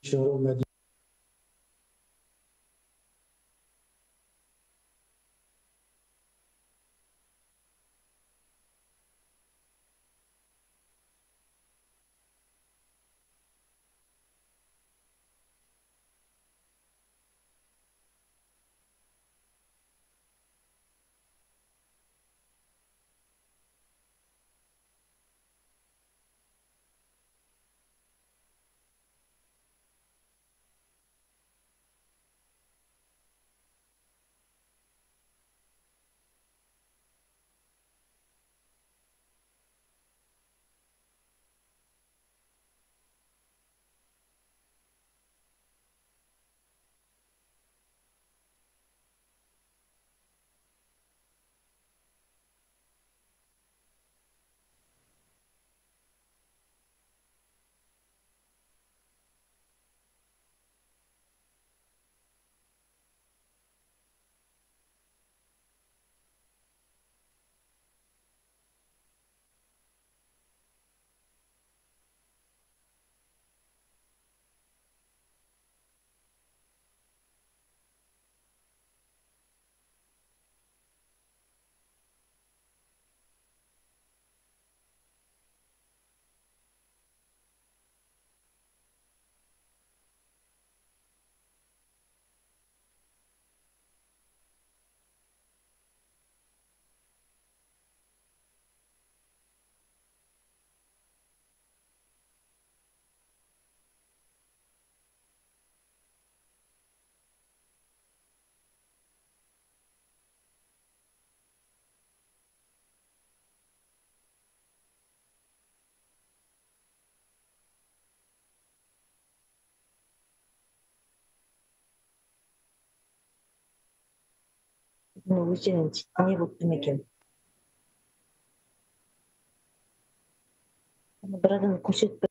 شروع مدينة Новости не бүктемекен. Бирден көрсөтпөй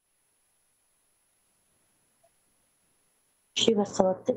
şey башталат.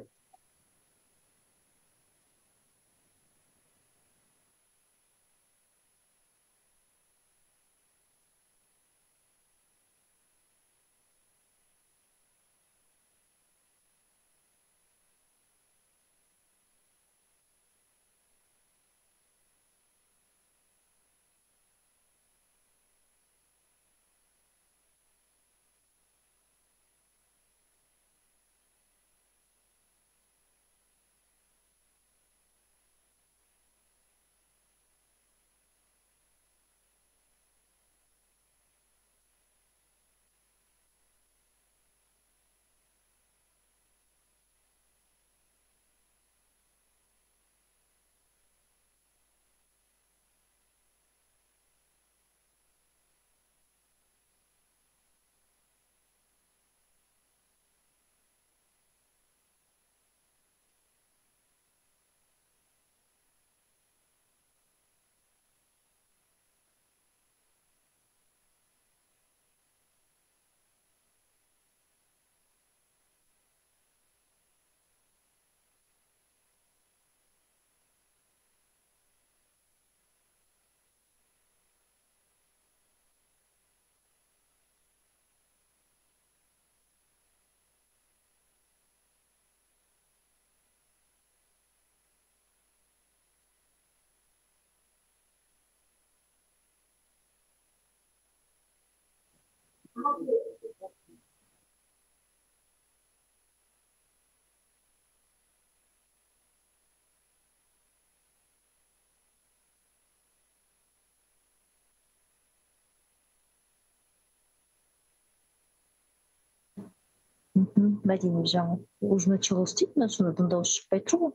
Мәдени жаңа уже началось дейді ме, соны дауыс шықпай тұр ғой.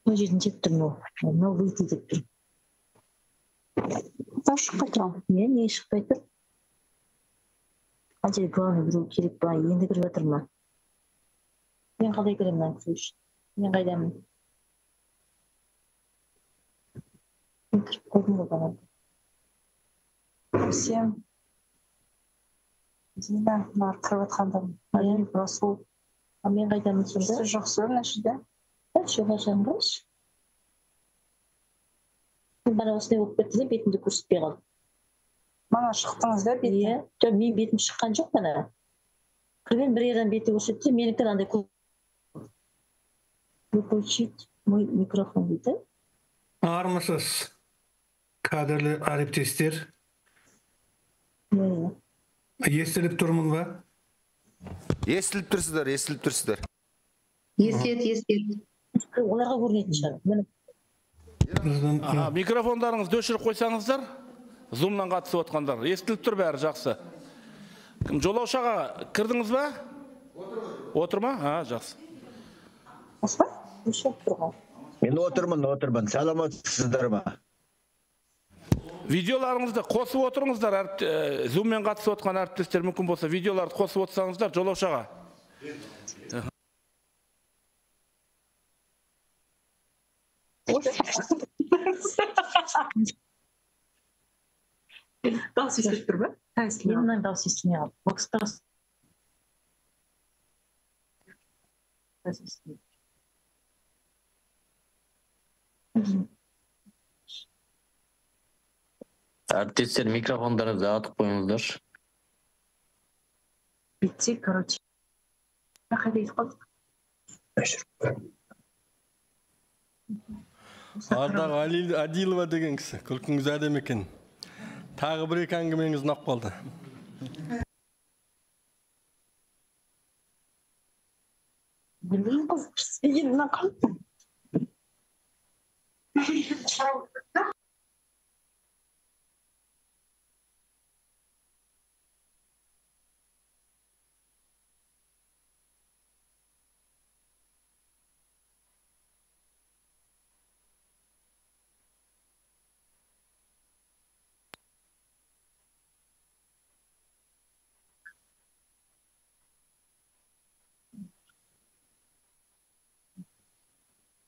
Мына жерден жетіп тұр мынау выйти деп тұр. Дауыс шықпай тұр ғой. Не шықпай тұр? Қанша главный біреу керек па, енді кіріп жатыр ма? Мен қалай кіремін мына кіру үшін? Мен қайдамын? Мен кіріп қойдым ғой бағана. Сен Дина нар кіріп жатқандығым. Мен Расул. Мен қайдамын сонда? Сіз жоқсыз мына жерде. Шоға жаңғаш. Бана осындай болып кетті де бетімді көрсетпей қалды. Мана шықтыңыз да бетіне? Иә, жоқ, мен бетім шыққан жоқ бана. Кірген бір ерден беті көрсетті, менікі андай выключить мой микрофон дейді. Армысыз, кадрлы әріптестер. Естіліп тұрмын ба? Естіліп тұрсыздар. Естіледі. Оларға көрінетін шығар. Микрофондарыңызды өшіріп қойсаңыздар, зумнан қатысып отқандар. Естіліп тұр бәрі жақсы. Жолаушыға кірдіңіз ба? Отыр ма? Жақсы. Осы ба? Өшіріп тұрған. Мен отырмын. Саламатсыздар ма? Видеоларыңызды қосып отырыңыздар, зуммен қатысып отқан әріптестер мүмкін болса, видеоларды қосып отырсаңыздар жолаушыға. Дауыс естіліп тұр ба? Мен мына дауыс естімей қалдым. Бокстағы Әріптестер, микрофондарыңызды атып қойыңыздар. Бітсе, короче. Қайда кетіп қалдық? Ардағы Адилова деген кісі, күлкіңіз әдемі екен. Тағы бір екі әңгімеңіз ұнап қалды. білмеймін қыз, піспеген мына қалды.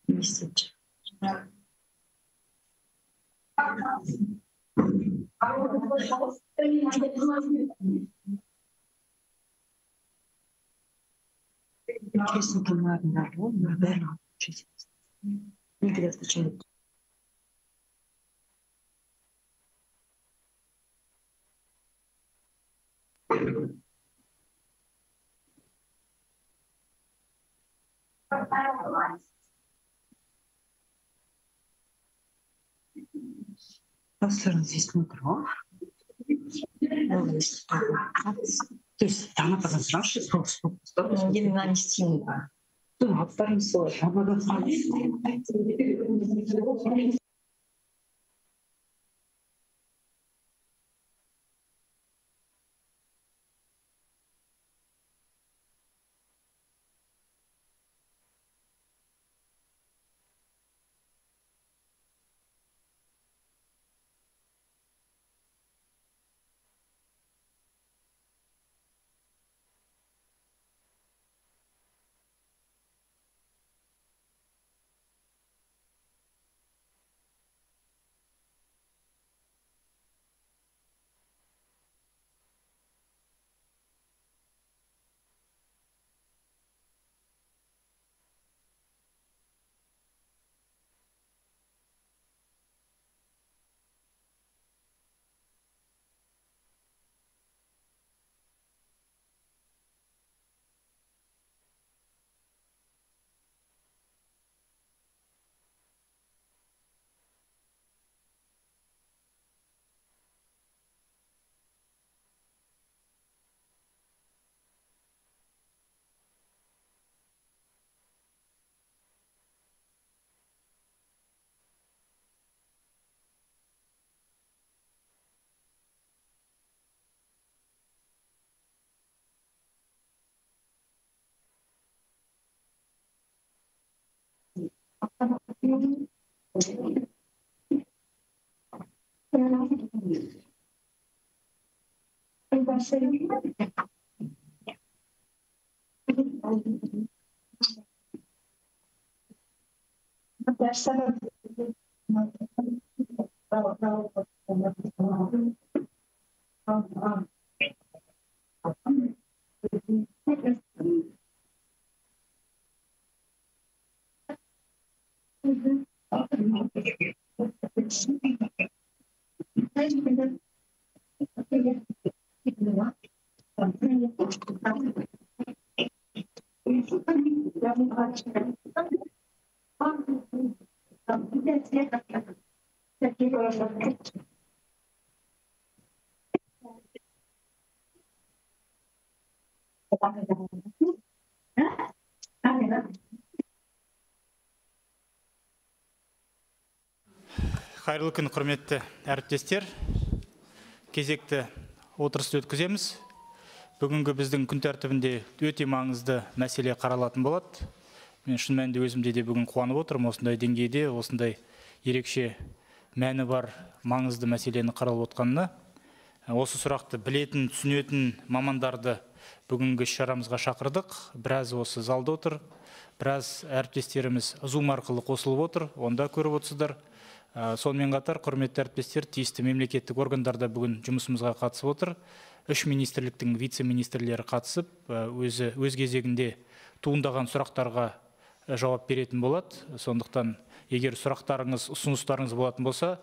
Месяц. Интересно, наверное, интересно, чем Дауыстарыңыз естіліп тұр ғой. То есть, ана қазан сұраңызшы, енді мына не істеймін ба? аттарыңыз солай. Қайырлы күн, құрметті әріптестер. Кезекті отырысты өткіземіз. Бүгінгі біздің күн тәртібінде өте маңызды мәселе қаралатын болады. Мен шын мәнінде өзімде де бүгін қуанып отырмын, осындай деңгейде, осындай ерекше мәні бар маңызды мәселені қаралып отқанына. Осы сұрақты білетін, түсінетін мамандарды бүгінгі шарамызға шақырдық. Біраз осы залда отыр, біраз әріптестеріміз Zoom арқылы қосылып отыр, онда көріп отырсыздар. Сонымен қатар, құрметті әріптестер, тиісті мемлекеттік органдарда бүгін жұмысымызға қатысып отыр. 3 министрліктің вице-министрлері қатысып, өз кезегінде туындаған сұрақтарға жауап беретін болады. Сондықтан, егер сұрақтарыңыз, ұсыныстарыңыз болатын болса,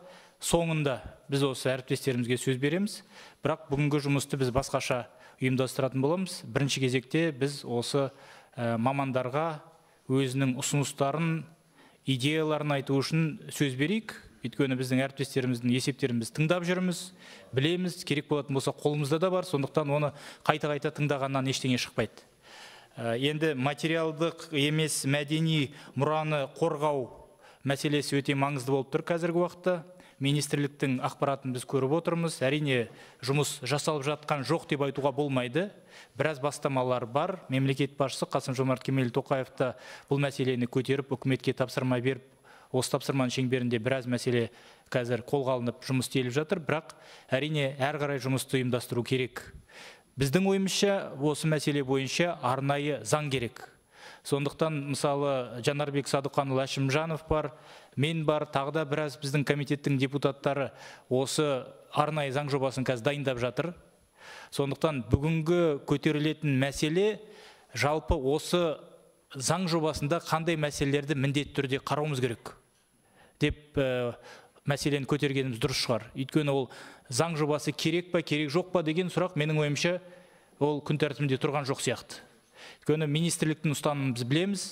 соңында біз осы әріптестерімізге сөз береміз. Бірақ бүгінгі жұмысты біз басқаша ұйымдастыратын боламыз. Бірінші кезекте біз осы мамандарға өзінің ұсыныстарын, идеяларын айту үшін сөз берейік. Өйткені біздің әріптестеріміздің есептеріміз тыңдап жүрміз, білеміз, керек болатын болса қолымызда да бар, сондықтан оны қайта-қайта тыңдағаннан ештеңе шықпайды. Енді материалдық емес мәдени мұраны қорғау мәселесі өте маңызды болып тұр қазіргі уақытта. Министрліктің ақпаратын біз көріп отырмыз. Әрине, жұмыс жасалып жатқан жоқ деп айтуға болмайды. Біраз бастамалар бар. Мемлекет басшысы Қасым-Жомарт Кемелұлы Тоқаев та бұл мәселені көтеріп, үкіметке тапсырма беріп, осы тапсырманың шеңберінде біраз мәселе қазір қолға алынып жұмыс істеліп жатыр. Бірақ әрине, әр қарай жұмысты ұйымдастыру керек. Біздің ойымызша, осы мәселе бойынша арнайы заң керек. Сондықтан, мысалы, Жанарбек Садықанұлы Әшімжанов бар, мен бар, тағы да біраз біздің комитеттің депутаттары осы арнайы заң жобасын қазір дайындап жатыр. Сондықтан бүгінгі көтерілетін мәселе жалпы осы заң жобасында қандай мәселелерді міндетті түрде қарауымыз керек деп мәселені көтергеніміз дұрыс шығар. Өйткені ол заң жобасы керек па, керек жоқ па деген сұрақ менің ойымша ол күн тәртібінде тұрған жоқ сияқты. Өйткені министрліктің ұстанымын біз білеміз.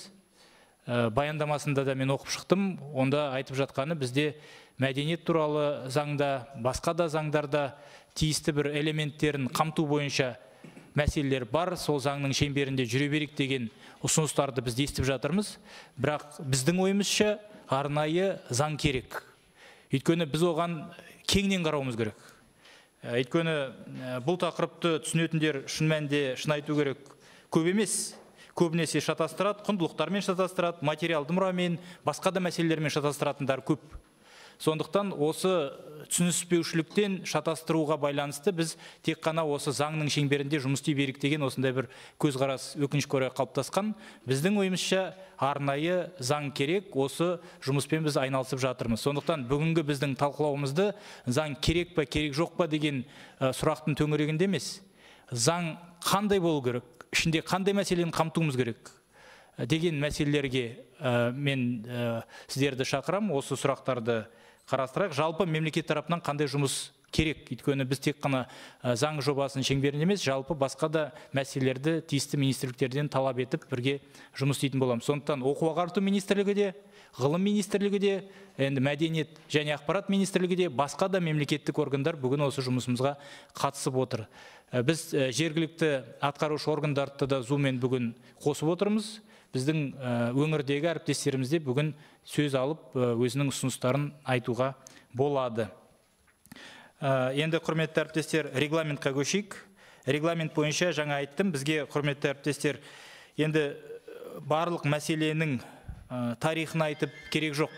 Баяндамасында да мен оқып шықтым. Онда айтып жатқаны бізде мәдениет туралы заңда, басқа да заңдарда тиісті бір элементтерін қамту бойынша мәселелер бар. Сол заңның шеңберінде жүре берейік деген ұсыныстарды біз естіп жатырмыз. Бірақ біздің ойымызша арнайы заң керек. Өйткені біз оған кеңінен қарауымыз керек. Өйткені бұл тақырыпты түсінетіндер шын мәнінде шын айту керек көп емес. Көбінесе шатастырады, құндылықтармен шатастырады, материалды мұрамен, басқа да мәселелермен шатастыратындар көп. Сондықтан осы түсініспеушіліктен шатастыруға байланысты біз тек қана осы заңның шеңберінде жұмыс істей берейік деген осындай бір көзқарас өкінішке орай қалыптасқан. Біздің ойымызша арнайы заң керек, осы жұмыспен біз айналысып жатырмыз. Сондықтан бүгінгі біздің талқылауымызды заң керек па, керек жоқ па деген сұрақтың төңірегінде емес. Заң қандай болу керек? Ішінде қандай мәселені қамтуымыз керек деген мәселелерге мен сіздерді шақырам, осы сұрақтарды қарастырайық. Жалпы мемлекет тарапынан қандай жұмыс керек? Өйткені біз тек қана заң жобасының шеңберінде емес, жалпы басқа да мәселелерді тиісті министрліктерден талап етіп бірге жұмыс істейтін боламыз. Сондықтан оқу-ағарту министрлігі де, ғылым министрлігі де, енді мәдениет және ақпарат министрлігі де, басқа да мемлекеттік органдар бүгін осы жұмысымызға қатысып отыр. Біз жергілікті атқарушы органдарды да Zoom-мен бүгін қосып отырмыз. Біздің өңірдегі әріптестерімізде бүгін сөз алып, өзінің ұсыныстарын айтуға болады. Енді құрметті әріптестер, регламентқа көшейік. Регламент бойынша жаңа айттым, бізге құрметті әріптестер, енді барлық мәселенің тарихын айтып керек жоқ.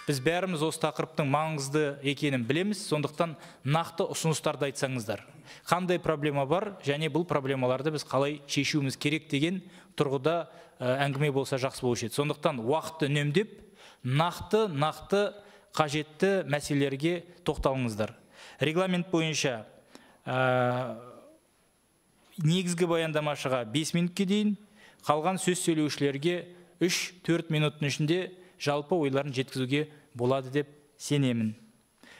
Біз бәріміз осы тақырыптың маңызды екенін білеміз, сондықтан нақты ұсыныстарды айтсаңыздар. Қандай проблема бар, және бұл проблемаларды біз қалай шешуіміз керек деген тұрғыда әңгіме болса жақсы болушы еді. Сондықтан уақытты үнемдеп, нақты қажетті мәселелерге тоқталыңыздар. Регламент бойынша негізгі баяндамашыға 5 минутке дейін, қалған сөз сөйлеушілерге 3-4 минуттың ішінде жалпы ойларын жеткізуге болады деп сенемін.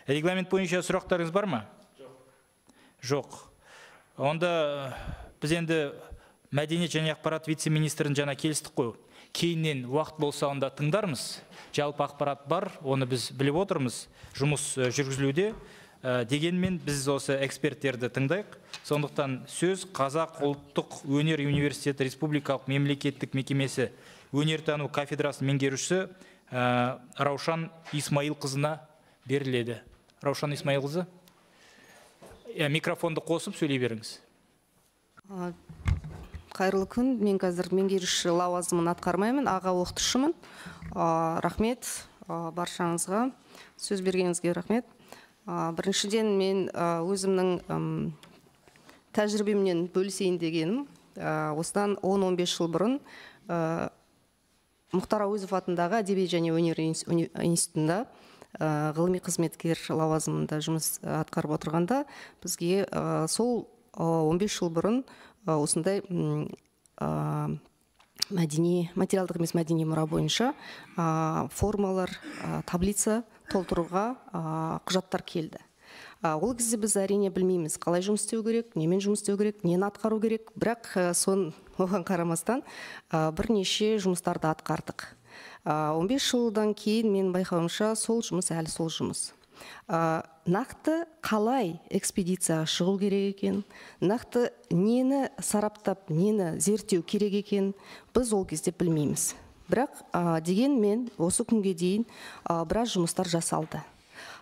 Регламент бойынша сұрақтарыңыз бар ма? Жоқ. Онда біз енді мәдениет және ақпарат вице-министрін жаңа келістік қой. Кейіннен уақыт болса онда тыңдармыз. Жалпы ақпарат бар, оны біз біліп отырмыз. Жұмыс жүргізілуде. Дегенмен біз осы эксперттерді тыңдайық. Сондықтан сөз Қазақ ұлттық өнер университеті республикалық мемлекеттік мекемесі өнертану кафедрасының меңгерушісі Раушан Исмаилқызына беріледі. Раушан Исмаилқызы, микрофонды қосып сөйлей беріңіз. Қайырлы күн, мен қазір меңгеруші лауазымын атқармаймын, аға оқытушымын. Рахмет баршаңызға, сөз бергеніңізге рахмет. Біріншіден мен өзімнің тәжірибемнен бөлісейін дегенім. Осыдан 10-15 жыл бұрын Мұхтар Әуезов атындағы әдебиет және өнер институтында ғылыми қызметкер лауазымында жұмыс атқарып отырғанда бізге сол 15 жыл бұрын осындай материалдық емес мәдени мұра бойынша формалар, таблица толтыруға құжаттар келді. Ол кезде біз әрине білмейміз, қалай жұмыс істеу керек, немен жұмыс істеу керек, нені атқару керек, бірақ оған қарамастан бірнеше жұмыстарды атқардық. 15 жылдан кейін мен байқауымша сол жұмыс әлі сол жұмыс. Нақты қалай экспедицияға шығу керек екен, нақты нені сараптап, нені зерттеу керек екен, біз ол кезде білмейміз. Бірақ дегенмен осы күнге дейін біраз жұмыстар жасалды.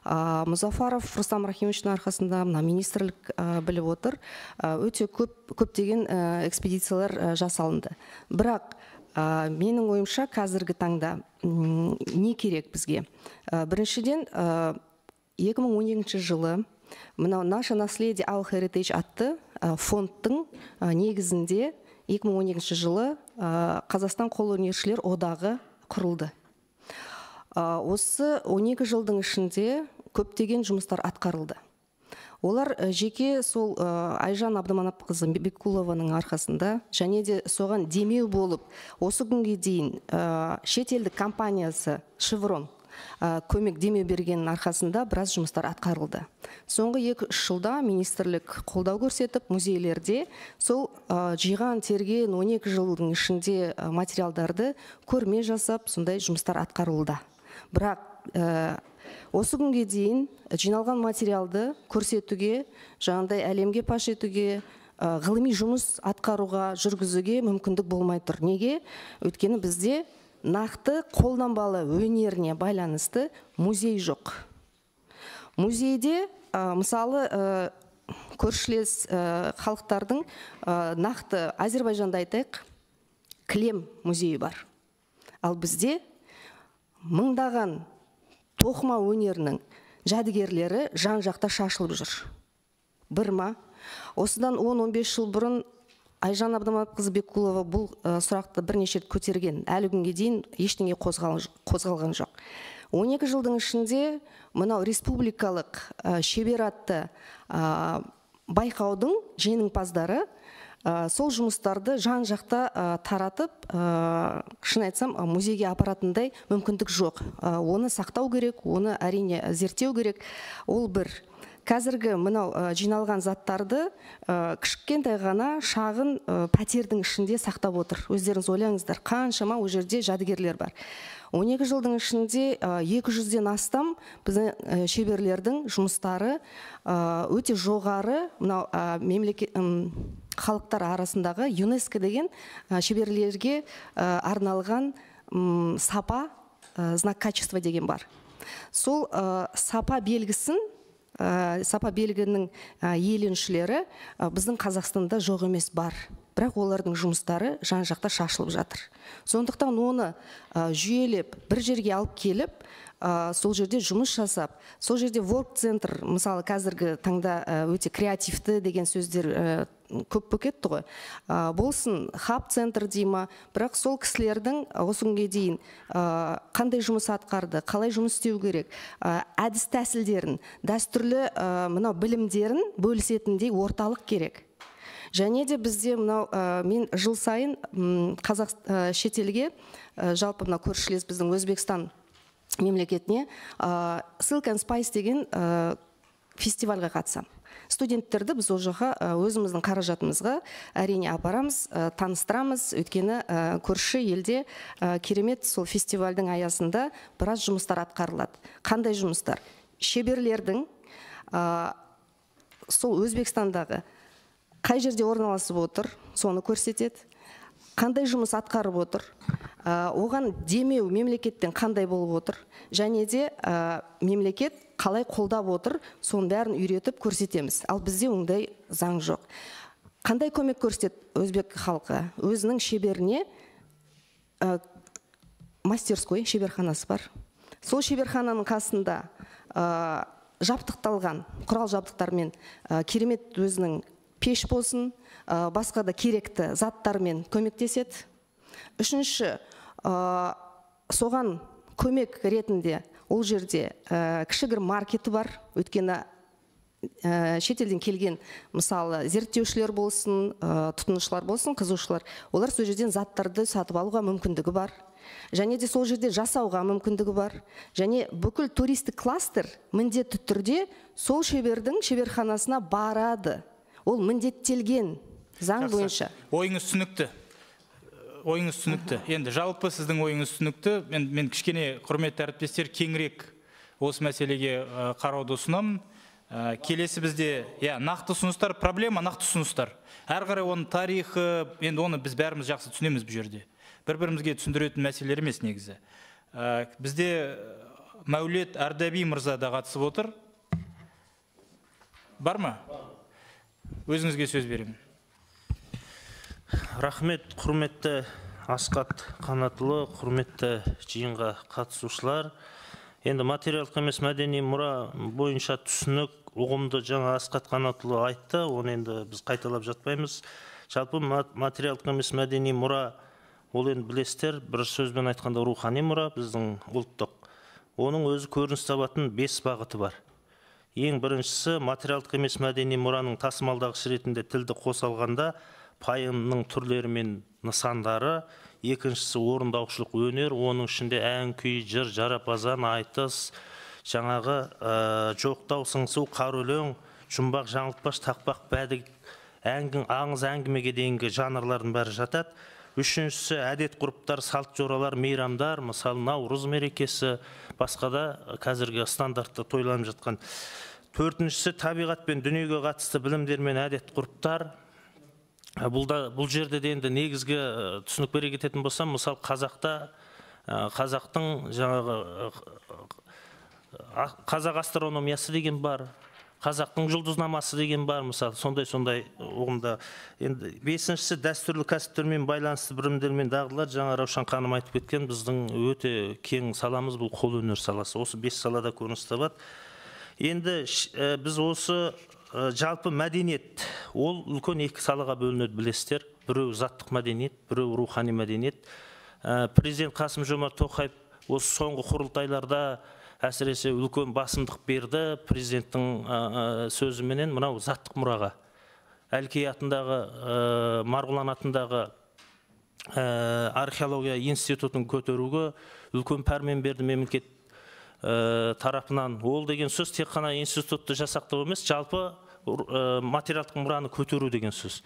Мұзафаров Рустам Рахимовичтің арқасында министрлік біліп отыр, өте көптеген экспедициялар жасалынды. Бірақ менің ойымша қазіргі таңда не керек бізге? Біріншіден 2012 жылы «Наше наследие Our Heritage» атты фондтың негізінде 2012 жылы Қазақстан қолөнершілер одағы құрылды. Осы 12 жылдың ішінде көптеген жұмыстар атқарылды. Олар жеке сол Айжан Абдыманапқызы Бекулованың арқасында және де соған демеу болып, осы күнге дейін шетелдік компаниясы Шеврон көмек демеу бергеннің арқасында біраз жұмыстар атқарылды. Соңғы 2-3 жылда министрлік қолдау көрсетіп, музейлерде сол жиған терген 12 жылдың ішінде материалдарды көрме жасап, сондай жұмыстар атқарылды. Бірақ осы күнге дейін жиналған материалды көрсетуге, жаңағыдай әлемге паш етуге, ғылыми жұмыс атқаруға, жүргізуге мүмкіндік болмай тұр. Неге? Өйткені бізде нақты қолданбалы өнеріне байланысты музей жоқ. Музейде, мысалы, көршілес халықтардың нақты Әзербайжанда айтайық, кілем музейі бар. Ал бізде мыңдаған тоқыма өнерінің жәдігерлері жан-жақта шашылып жүр. Бір ма? Осыдан 10-15 жыл бұрын Айжан Абдыманапқызы Бекулова бұл сұрақты бірнеше рет көтерген, әлі күнге дейін ештеңе қозғалған жоқ. 12 жылдың ішінде мынау республикалық шебер атты байқаудың жеңімпаздары сол жұмыстарды жан-жақта таратып, шын айтсам, музейге апаратындай мүмкіндік жоқ. Оны сақтау керек, оны әрине зерттеу керек. Ол бір. Қазіргі мынау жиналған заттарды кішкентай ғана шағын пәтердің ішінде сақтап отыр. Өздеріңіз ойлаңыздар, қаншама ол жерде жәдігерлер бар. 12 жылдың ішінде 200-ден астам біздің шеберлердің жұмыстары өте жоғары мынау халықтар арасындағы ЮНЕСКО деген шеберлерге арналған сапа, знак качества деген бар. Сол сапа белгісін, сапа белгінің иеленушілері біздің Қазақстанда жоқ емес бар. бірақ олардың жұмыстары жан жақта шашылып жатыр. Сондықтан оны жүйелеп бір жерге алып келіп, сол жерде жұмыс жасап, сол жерде ворк-центр, мысалы қазіргі таңда өте креативті деген сөздер көп болып кетті ғой. Болсын хаб-центр дейма, бірақ сол кісілердің осы күнге дейін қандай жұмыс атқарды, қалай жұмыс істеу керек, әдіс тәсілдерін, дәстүрлі мынау білімдерін бөлісетіндей орталық керек. Және де бізде мынау мен жыл сайын шетелге, жалпы мынау көршілес біздің Өзбекстан мемлекетіне Silk and Spice деген фестивальға қатысам. Студенттерді біз ол жаққа өзіміздің қаражатымызға әрине апарамыз, таныстырамыз, өйткені көрші елде керемет сол фестивальдің аясында біраз жұмыстар атқарылады. Қандай жұмыстар? Шеберлердің сол Өзбекстандағы қай жерде орналасып отыр, соны көрсетеді. Қандай жұмыс атқарып отыр, оған демеу мемлекеттен қандай болып отыр, және де мемлекет қалай қолдап отыр, соның бәрін үйретіп көрсетеміз. Ал бізде ондай заң жоқ. Қандай көмек көрсетеді өзбек халқы? Өзінің шеберіне мастерской, шеберханасы бар. Сол шеберхананың қасында жабдықталған құрал жабдықтармен керемет өзінің пеш болсын, басқа да керекті заттармен көмектеседі. Үшінші, соған көмек ретінде ол жерде кішігірім маркеті бар, өйткені шетелден келген, мысалы, зерттеушілер болсын, тұтынушылар болсын, қызушылар, олар сол жерден заттарды сатып алуға мүмкіндігі бар. Және де сол жерде жасауға мүмкіндігі бар. Және бүкіл туристік кластер міндетті түрде сол шебердің шеберханасына барады. Ол міндеттелген заң бойынша. Ойыңыз түсінікті. Ойыңыз түсінікті. Енді жалпы сіздің ойыңыз түсінікті. Мен кішкене құрметті әріптестер кеңірек осы мәселеге қарауды ұсынамын. Келесі бізде нақты ұсыныстар, проблема нақты ұсыныстар. Әр қарай оның тарихы, енді оны біз бәріміз жақсы түсінеміз бұл жерде. Бір-бірімізге түсіндіретін мәселелер емес негізі. Бізде Мәулет Әрдәби мырза да қатысып отыр. Бар ма? Өзіңізге сөз беремін. Рахмет, құрметті Асқат Қанатұлы, құрметті жиынға қатысушылар. Енді материалдық емес мәдени мұра бойынша түсінік ұғымды жаңа Асқат Қанатұлы айтты, оны енді біз қайталап жатпаймыз. Жалпы материалдық емес мәдени мұра, ол енді білесіздер, бір сөзбен айтқанда рухани мұра біздің ұлттық. Оның өзі көрініс табатын 5 бағыты бар. Ең біріншісі материалдық емес мәдени мұраның тасымалдағыш ретінде тілді қоса алғанда пайымның түрлері мен нысандары. Екіншісі орындаушылық өнер, оның ішінде ән, күй, жыр, жарапазан, айтыс, жаңағы жоқтау, сыңсу, қар өлең, жұмбақ, жаңылтпаш, тақпақ, бәдік, аңыз әңгімеге дейінгі жанрлардың бәрі жатады. Үшіншісі әдет ғұрыптар, салт жоралар, мейрамдар, мысалы Наурыз мерекесі, басқа да қазіргі стандартта тойланып жатқан. Төртіншісі табиғат пен дүниеге қатысты білімдер мен әдет ғұрыптар. Бұл жерде де енді негізгі түсінік бере кететін болсам, мысалы қазақтың жаңағы қазақ астрономиясы деген бар, қазақтың жұлдызнамасы деген бар, мысалы сондай ұғымда. Енді бесіншісі дәстүрлі кәсіптермен байланысты білімдер мен дағдылар, жаңа Раушан ханым айтып кеткен, біздің өте кең саламыз бұл қолөнер саласы. Осы 5 салада көрініс табады. Енді біз осы жалпы мәдениет, ол үлкен 2 салаға бөлінеді, білесіздер. Біреу заттық мәдениет, біреу рухани мәдениет. Президент Қасым-Жомарт Тоқаев осы соңғы құрылтайларда әсіресе үлкен басымдық берді президенттің сөзіменен мынау заттық мұраға. Әлкей атындағы, Марғұлан атындағы археология институтын көтеруге үлкен пәрмен берді мемлекет тарапынан. Ол деген сөз тек қана институтты жасақтау емес, жалпы материалдық мұраны көтеру деген сөз.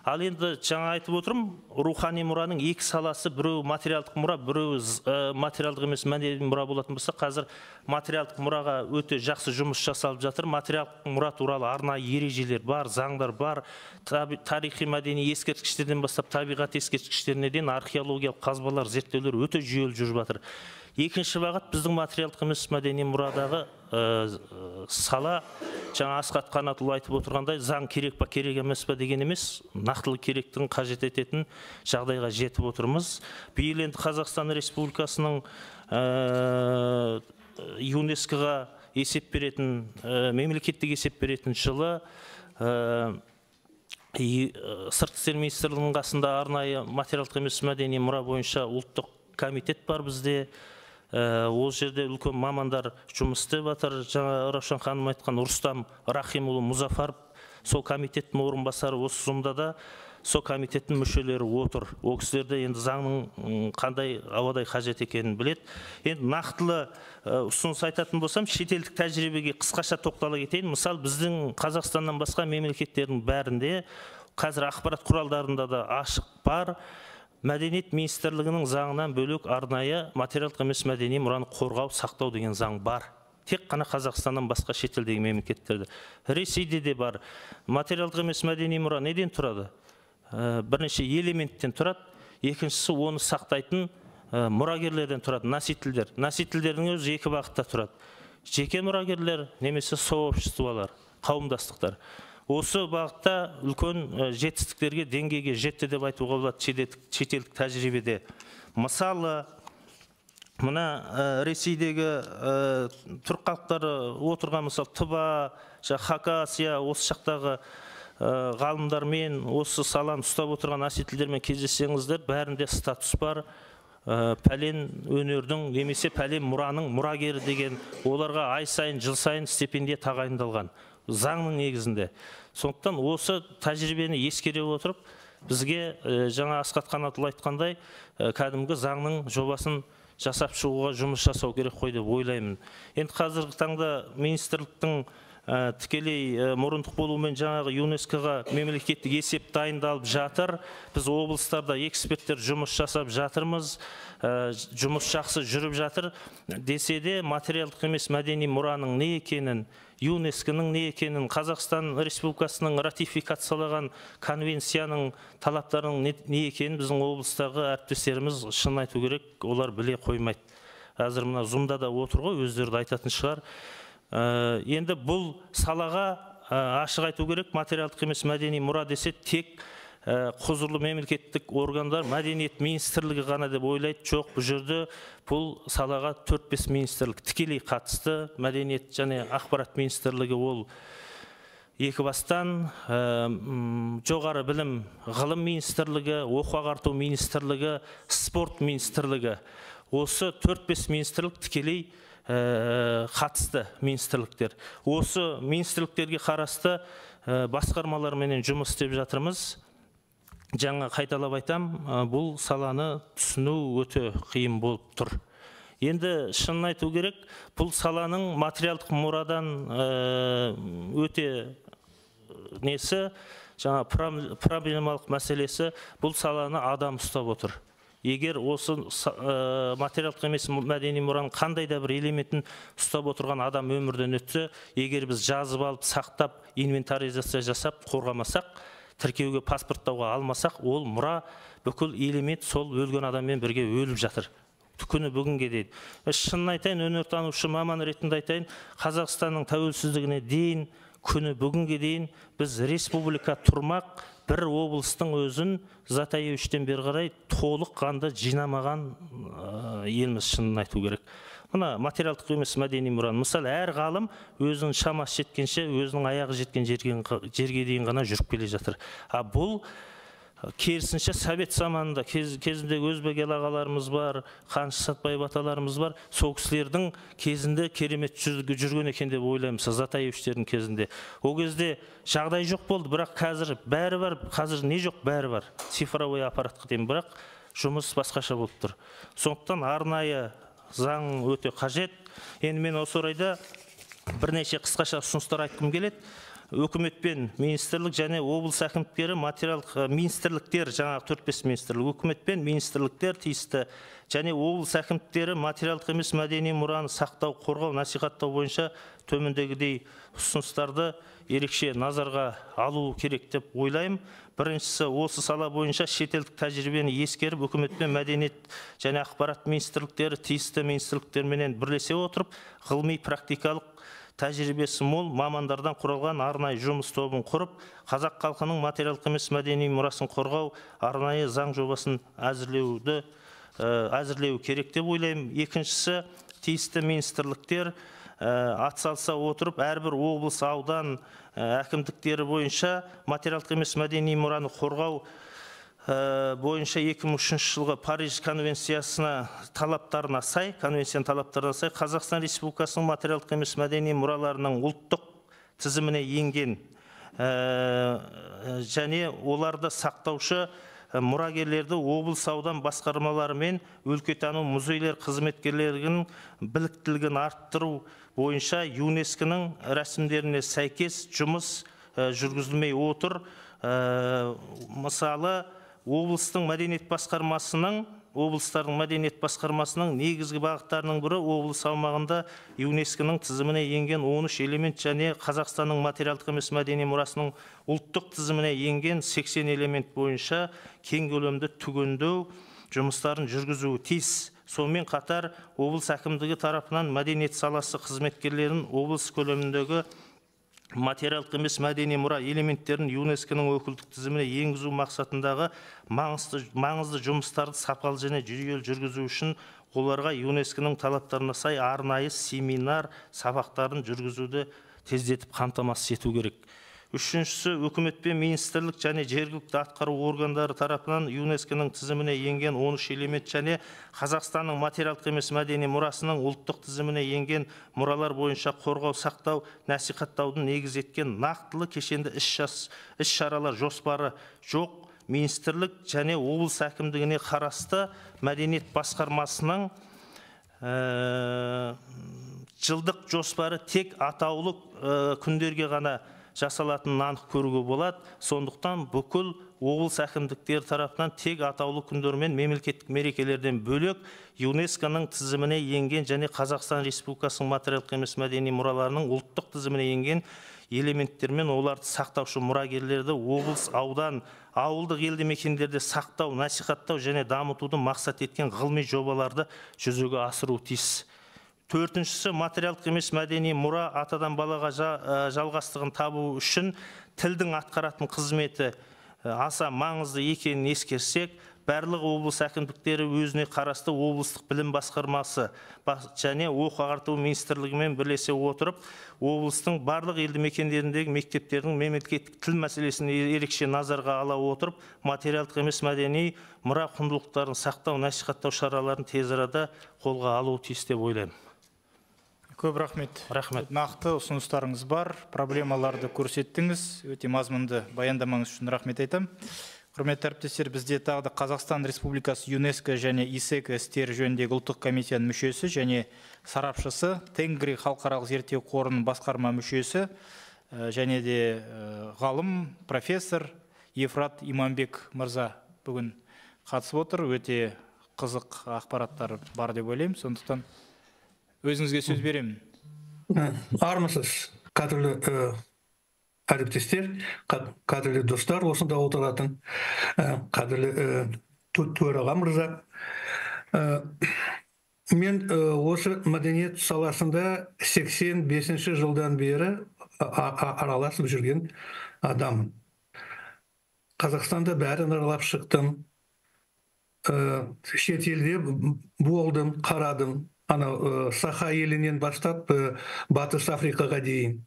Ал енді жаңа айтып отырмын, рухани мұраның 2 саласы, біреу материалдық мұра, біреу материалдық емес мәдени мұра болатын болса, қазір материалдық мұраға өте жақсы жұмыс жасалып жатыр. Материалдық мұра туралы арнайы ережелер бар, заңдар бар. Тарихи мәдени ескерткіштерден бастап табиғат ескерткіштеріне дейін археологиялық қазбалар, зерттеулер өте жүйелі жүріп жатыр. Екінші бағыт біздің материалдық емес мәдени мұрадағы сала, жаңа Асқат Қанатұлы айтып отырғандай, заң керек па керек емес па деген емес, нақтылы керектігін қажет ететін жағдайға жетіп отырмыз. Биыл енді Қазақстан Республикасының ЮНЕСКО-ға есеп беретін, мемлекеттік есеп беретін жылы Сыртқы істер министрлігінің қасында арнайы материалдық емес мәдени мұра бойынша ұлттық комитет бар бізде. Ол жерде үлкен мамандар жұмыс істеп жатыр. Жаңа Раушан ханым айтқан Рустам Рахимұлы Мұзафаров, сол комитеттің орынбасары осы жұмда да сол комитеттің мүшелері отыр. Ол кісілерде енді заңның қандай ауадай қажет екенін біледі. Енді нақтылы ұсыныс айтатын болсам, шетелдік тәжірибеге қысқаша тоқтала кетейін. Мысалы, біздің Қазақстаннан басқа мемлекеттердің бәрінде қазір ақпарат құралдарында да ашық бар. Мәдениет министрлігінің заңынан бөлек арнайы материалдық емес мәдени мұраны қорғау, сақтау деген заң бар. Тек қана Қазақстаннан басқа шетелдегі мемлекеттерде. Ресейде де бар. Материалдық емес мәдени мұра неден тұрады? Бірнеше элементтен тұрады. Екіншісі оны сақтайтын мұрагерлерден тұрады, носительдер. Носительдердің өзі екі бағытта тұрады. Жеке мұрагерлер немесе сообществолар, қауымдастықтар. Осы бағытта үлкен жетістіктерге, деңгейге жетті деп айтуға болады шетелдік тәжірибеде. Мысалы, мына Ресейдегі түрік халықтары отырған, мысалы, Тыва, Хакасия, осы жақтағы ғалымдармен, осы саланы ұстап отырған носительдермен кездессеңіздер, бәрінде статус бар. Пәлен өнердің немесе пәлен мұраның мұрагері деген, оларға ай сайын, жыл сайын стипендия тағайындалған заңның негізінде. Сондықтан осы тәжірибені ескере отырып, бізге жаңа Асқат Қанатұлы айтқандай, кәдімгі заңның жобасын жасап шығуға жұмыс жасау керек қой деп ойлаймын. Енді қазіргі таңда министрліктің тікелей мұрындық болуымен жаңағы ЮНЕСКО-ға мемлекеттік есеп дайындалып жатыр. Біз облыстарда эксперттер жұмыс жасап жатырмыз. Жұмыс жақсы жүріп жатыр. Десе де материалдық емес мәдени мұраның не екенін, ЮНЕСКО-ның не екенін, Қазақстан Республикасының ратификациялаған конвенцияның талаптарының не екенін біздің облыстағы әріптестеріміз шын айту керек, олар біле қоймайды. Әзір мына Зумда да отыр ғой, өздері айтатын шығар. Енді бұл салаға ашық айту керек, материалдық емес мәдени мұра десе тек құзырлы мемлекеттік органдар, мәдениет министрлігі ғана деп ойлайды. Жоқ, бұл жерде бұл салаға 4-5 министрлік тікелей қатысты. Мәдениет және ақпарат министрлігі ол екі бастан, жоғары білім ғылым министрлігі, оқу ағарту министрлігі, спорт министрлігі. Осы 4-5 министрлік тікелей қатысты министрліктер. Осы министрліктерге қарасты басқармаларменен жұмыс істеп жатырмыз. Жаңа қайталап айтам, бұл саланы түсіну өте қиын болып тұр. Енді шынын айту керек, бұл саланың материалдық мұрадан өте несі, жаңа проблемалық мәселесі, бұл саланы адам ұстап отыр. Егер осы материалдық емес мәдени мұраның қандай да бір элементін ұстап отырған адам өмірден өтсе, егер біз жазып алып, сақтап, инвентаризация жасап, қорғамасақ, тіркеуге паспорттауға алмасақ, ол мұра бүкіл элемент сол өлген адаммен бірге өліп жатыр. Күні бүгінге дейін. Шынын айтайын, өнертанушы маман ретінде айтайын, Қазақстанның тәуелсіздігіне дейін, күні бүгінге дейін біз республика тұрмақ, бір облыстың өзін Затаевичтен бері қарай толық қанды жинамаған елміз, шынын айту керек. Мына материалдық емес мәдени мұраны. Мысалы, әр ғалым өзінің шамасы жеткенше, өзінің аяғы жеткен жерге дейін ғана жүріп келе жатыр. Бұл керісінше совет заманында кезінде өзбек ағаларымыз бар, Қаныш Сәтбаев аталарымыз бар. Сол кісілердің кезінде керемет жүрген екен деп ойлаймыз, Затаевичтердің кезінде. Ол кезде жағдай жоқ болды, бірақ қазір бәрі бар, қазір не жоқ, бәрі бар. Цифровой аппаратқа дейін, бірақ жұмыс басқаша болып тұр. Сондықтан арнайы заң өте қажет. Енді мен осы орайда бірнеше қысқаша ұсыныстар айтқым келеді. өкімет пен министрлік және облыс әкімдіктері материалдық министрліктер, жаңағы 4-5 министрлік, өкімет пен министрліктер тиісті және облыс әкімдіктері материалдық емес мәдени мұраны сақтау, қорғау, насихаттау бойынша төмендегідей ұсыныстарды ерекше назарға алу керек деп ойлаймын. Біріншісі, осы сала бойынша шетелдік тәжірибені ескеріп, үкімет пен мәдениет және ақпарат министрліктері тиісті министрліктерменен бірлесе отырып, ғылыми практикалық тәжірибесі мол мамандардан құралған арнайы жұмыс тобын құрып, қазақ халқының материалдық емес мәдени мұрасын қорғау арнайы заң жобасын әзірлеу керек деп ойлаймын. Екіншісі, тиісті министрліктер атсалыса отырып, әрбір облыс, аудан әкімдіктері бойынша материалдық емес мәдени мұраны қорғау бойынша 2003 жылғы Париж конвенциясына талаптарына сай, Қазақстан Республикасының материалдық емес мәдени мұраларының ұлттық тізіміне енген және оларды сақтаушы мұрагерлерді облыс, аудан басқармалары мен өлкетану музейлер қызметкерлерінің біліктілігін арттыру бойынша ЮНЕСКО-ның рәсімдеріне сәйкес жұмыс жүргізілмей отыр. Мысалы, облыстардың мәдениет басқармасының негізгі бағыттарының бірі облыс аумағында ЮНЕСКО-ның тізіміне енген 13 элемент және Қазақстанның материалдық емес мәдени мұрасының ұлттық тізіміне енген 80 элемент бойынша кең көлемді түгендеу жұмыстарын жүргізуі тиіс. Сонымен қатар облыс әкімдігі тарапынан мәдениет саласы қызметкерлерін облыс көлеміндегі материалдық емес мәдени мұра элементтерін ЮНЕСКО-ның өкілдік тізіміне енгізу мақсатындағы маңызды жұмыстарды сапалы және жүйелі жүргізу үшін оларға ЮНЕСКО-ның талаптарына сай арнайы семинар сабақтарын жүргізуді тездетіп қамтамасыз ету керек. Үшіншісі, үкімет пен министрлік және жергілікті атқару органдары тарапынан ЮНЕСКО-ның тізіміне енген 13 элемент және Қазақстанның материалдық емес мәдени мұрасының ұлттық тізіміне енген мұралар бойынша қорғау, сақтау, насихаттаудың негіз еткен нақтылы кешенді іс-шаралар жоспары жоқ. Министрлік және облыс әкімдігіне қарасты мәдениет басқармасының жылдық жоспары тек атаулы күндерге ғана жасалатынын анық көруге болады. Сондықтан бүкіл облыс әкімдіктері тарапынан тек атаулы күндер мен мемлекеттік мерекелерден бөлек ЮНЕСКО-ның тізіміне енген және Қазақстан Республикасының материалдық емес мәдени мұраларының ұлттық тізіміне енген элементтер мен оларды сақтаушы мұрагерлерді облыс, аудан, ауылдық елді мекендерде сақтау, насихаттау және дамытуды мақсат еткен ғылыми жобаларды жүзеге асыру тиіс. Төртіншісі, материалдық емес мәдени мұра атадан балаға жалғастығын табу үшін тілдің атқаратын қызметі аса маңызды екенін ескерсек, барлық облыс әкімдіктері өзіне қарасты облыстық білім басқармасы және оқу-ағарту министрлігімен бірлесе отырып, облыстың барлық елді мекендеріндегі мектептердің мемлекеттік тіл мәселесін ерекше назарға ала отырып, материалдық емес мәдени мұра құндылықтарын сақтау, насихаттау шараларын тез арада қолға алу тиіс деп ойлаймын. Көп рахмет. Рахмет. Нақты ұсыныстарыңыз бар, проблемаларды көрсеттіңіз. Өте мазмұнды баяндамаңыз үшін рахмет айтам. Құрметті әріптестер, бізде тағы да Қазақстан Республикасы ЮНЕСКО және ИСЭК істері жөніндегі ұлттық комитетінің мүшесі және сарапшысы, Тенгри халықаралық зерттеу қорының басқарма мүшесі және де ғалым, профессор Ефрат Иманбек мырза бүгін қатысып отыр. Өте қызық ақпараттар бар деп ойлаймын. Сондықтан өзіңізге сөз беремін. Армысыз, қадірлі әріптестер, қадірлі достар, осында отыратын қадірлі төраға мырза. Мен осы мәдениет саласында 85 жылдан бері араласып жүрген адаммын. Қазақстанда бәрін аралап шықтым. Шет елде болдым, қарадым. Саха елінен бастап Батыс Африкаға дейін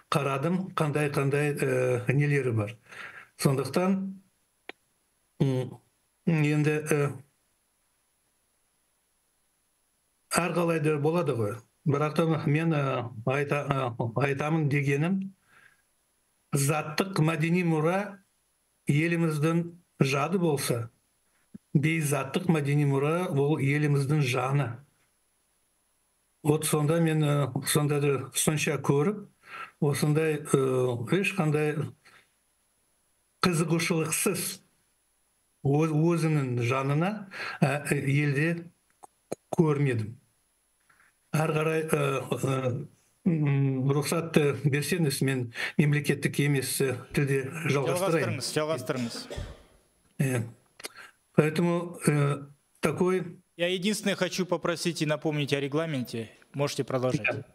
қарадым, қандай нелері бар. Сондықтан енді әрқалайда болады ғой. Бірақ та мен айтамын дегенім, заттық мәдени мұра еліміздің жады болса, бейзаттық мәдени мұра ол еліміздің жаны. Вот сонда мен сонша көріп, осындай ешқандай қызығушылықсыз өзінің жанына елде көрмедім. Ары қарай рұқсатты берсеңіз, мен мемлекеттік емес тілде жалғастырайын. Жалғастырыңыз. Поэтому такой... Я единственное хочу попросить и напомнить о регламенте. Можете продолжать.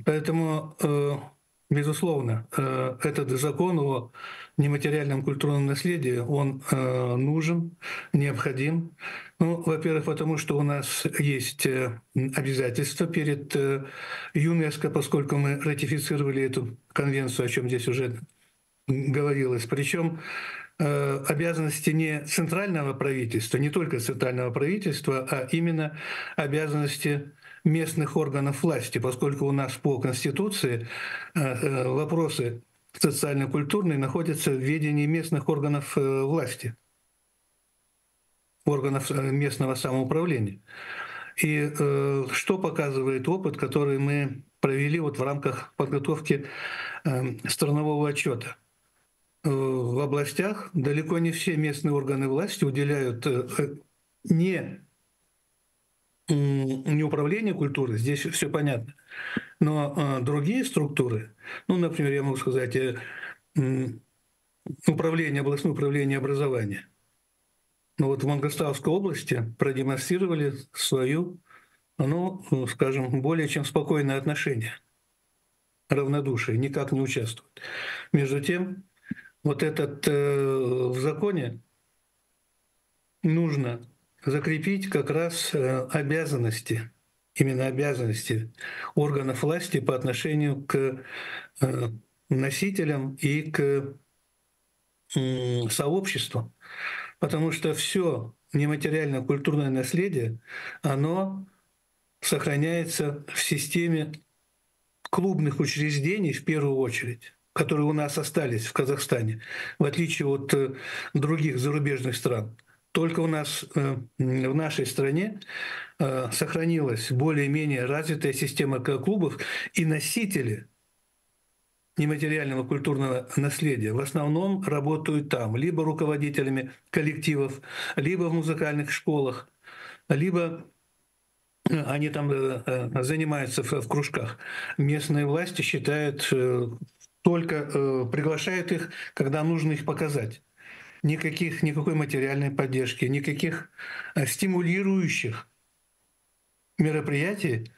Поэтому, безусловно, этот закон о нематериальном культурном наследии, он нужен, необходим. Ну, во-первых, потому что у нас есть обязательства перед ЮНЕСКО, поскольку мы ратифицировали эту конвенцию, о чем здесь уже говорилось. Причем обязанности не центрального правительства, не только центрального правительства, а именно обязанности местных органов власти, поскольку у нас по Конституции вопросы социально-культурные находятся в ведении местных органов власти, органов местного самоуправления. И что показывает опыт, который мы провели вот в рамках подготовки странового отчета? В областях далеко не все местные органы власти уделяют не управлению культурой, здесь все понятно, но другие структуры, ну, например, я могу сказать, областное управление образования. Но вот в Мангостауской области продемонстрировали свою, ну, скажем, более чем спокойное отношение, равнодушие, никак не участвуют. Между тем, вот этот в законе нужно закрепить как раз обязанности, именно обязанности органов власти по отношению к носителям и к сообществам. Потому что все нематериальное культурное наследие, оно сохраняется в системе клубных учреждений в первую очередь, которые у нас остались в Казахстане, в отличие от других зарубежных стран. Только у нас в нашей стране сохранилась более-менее развитая система клубов, и носители нематериального культурного наследия в основном работают там, либо руководителями коллективов, либо в музыкальных школах, либо они там занимаются в кружках. Местные власти считают, только приглашают их, когда нужно их показать. Никакой материальной поддержки, никаких стимулирующих мероприятий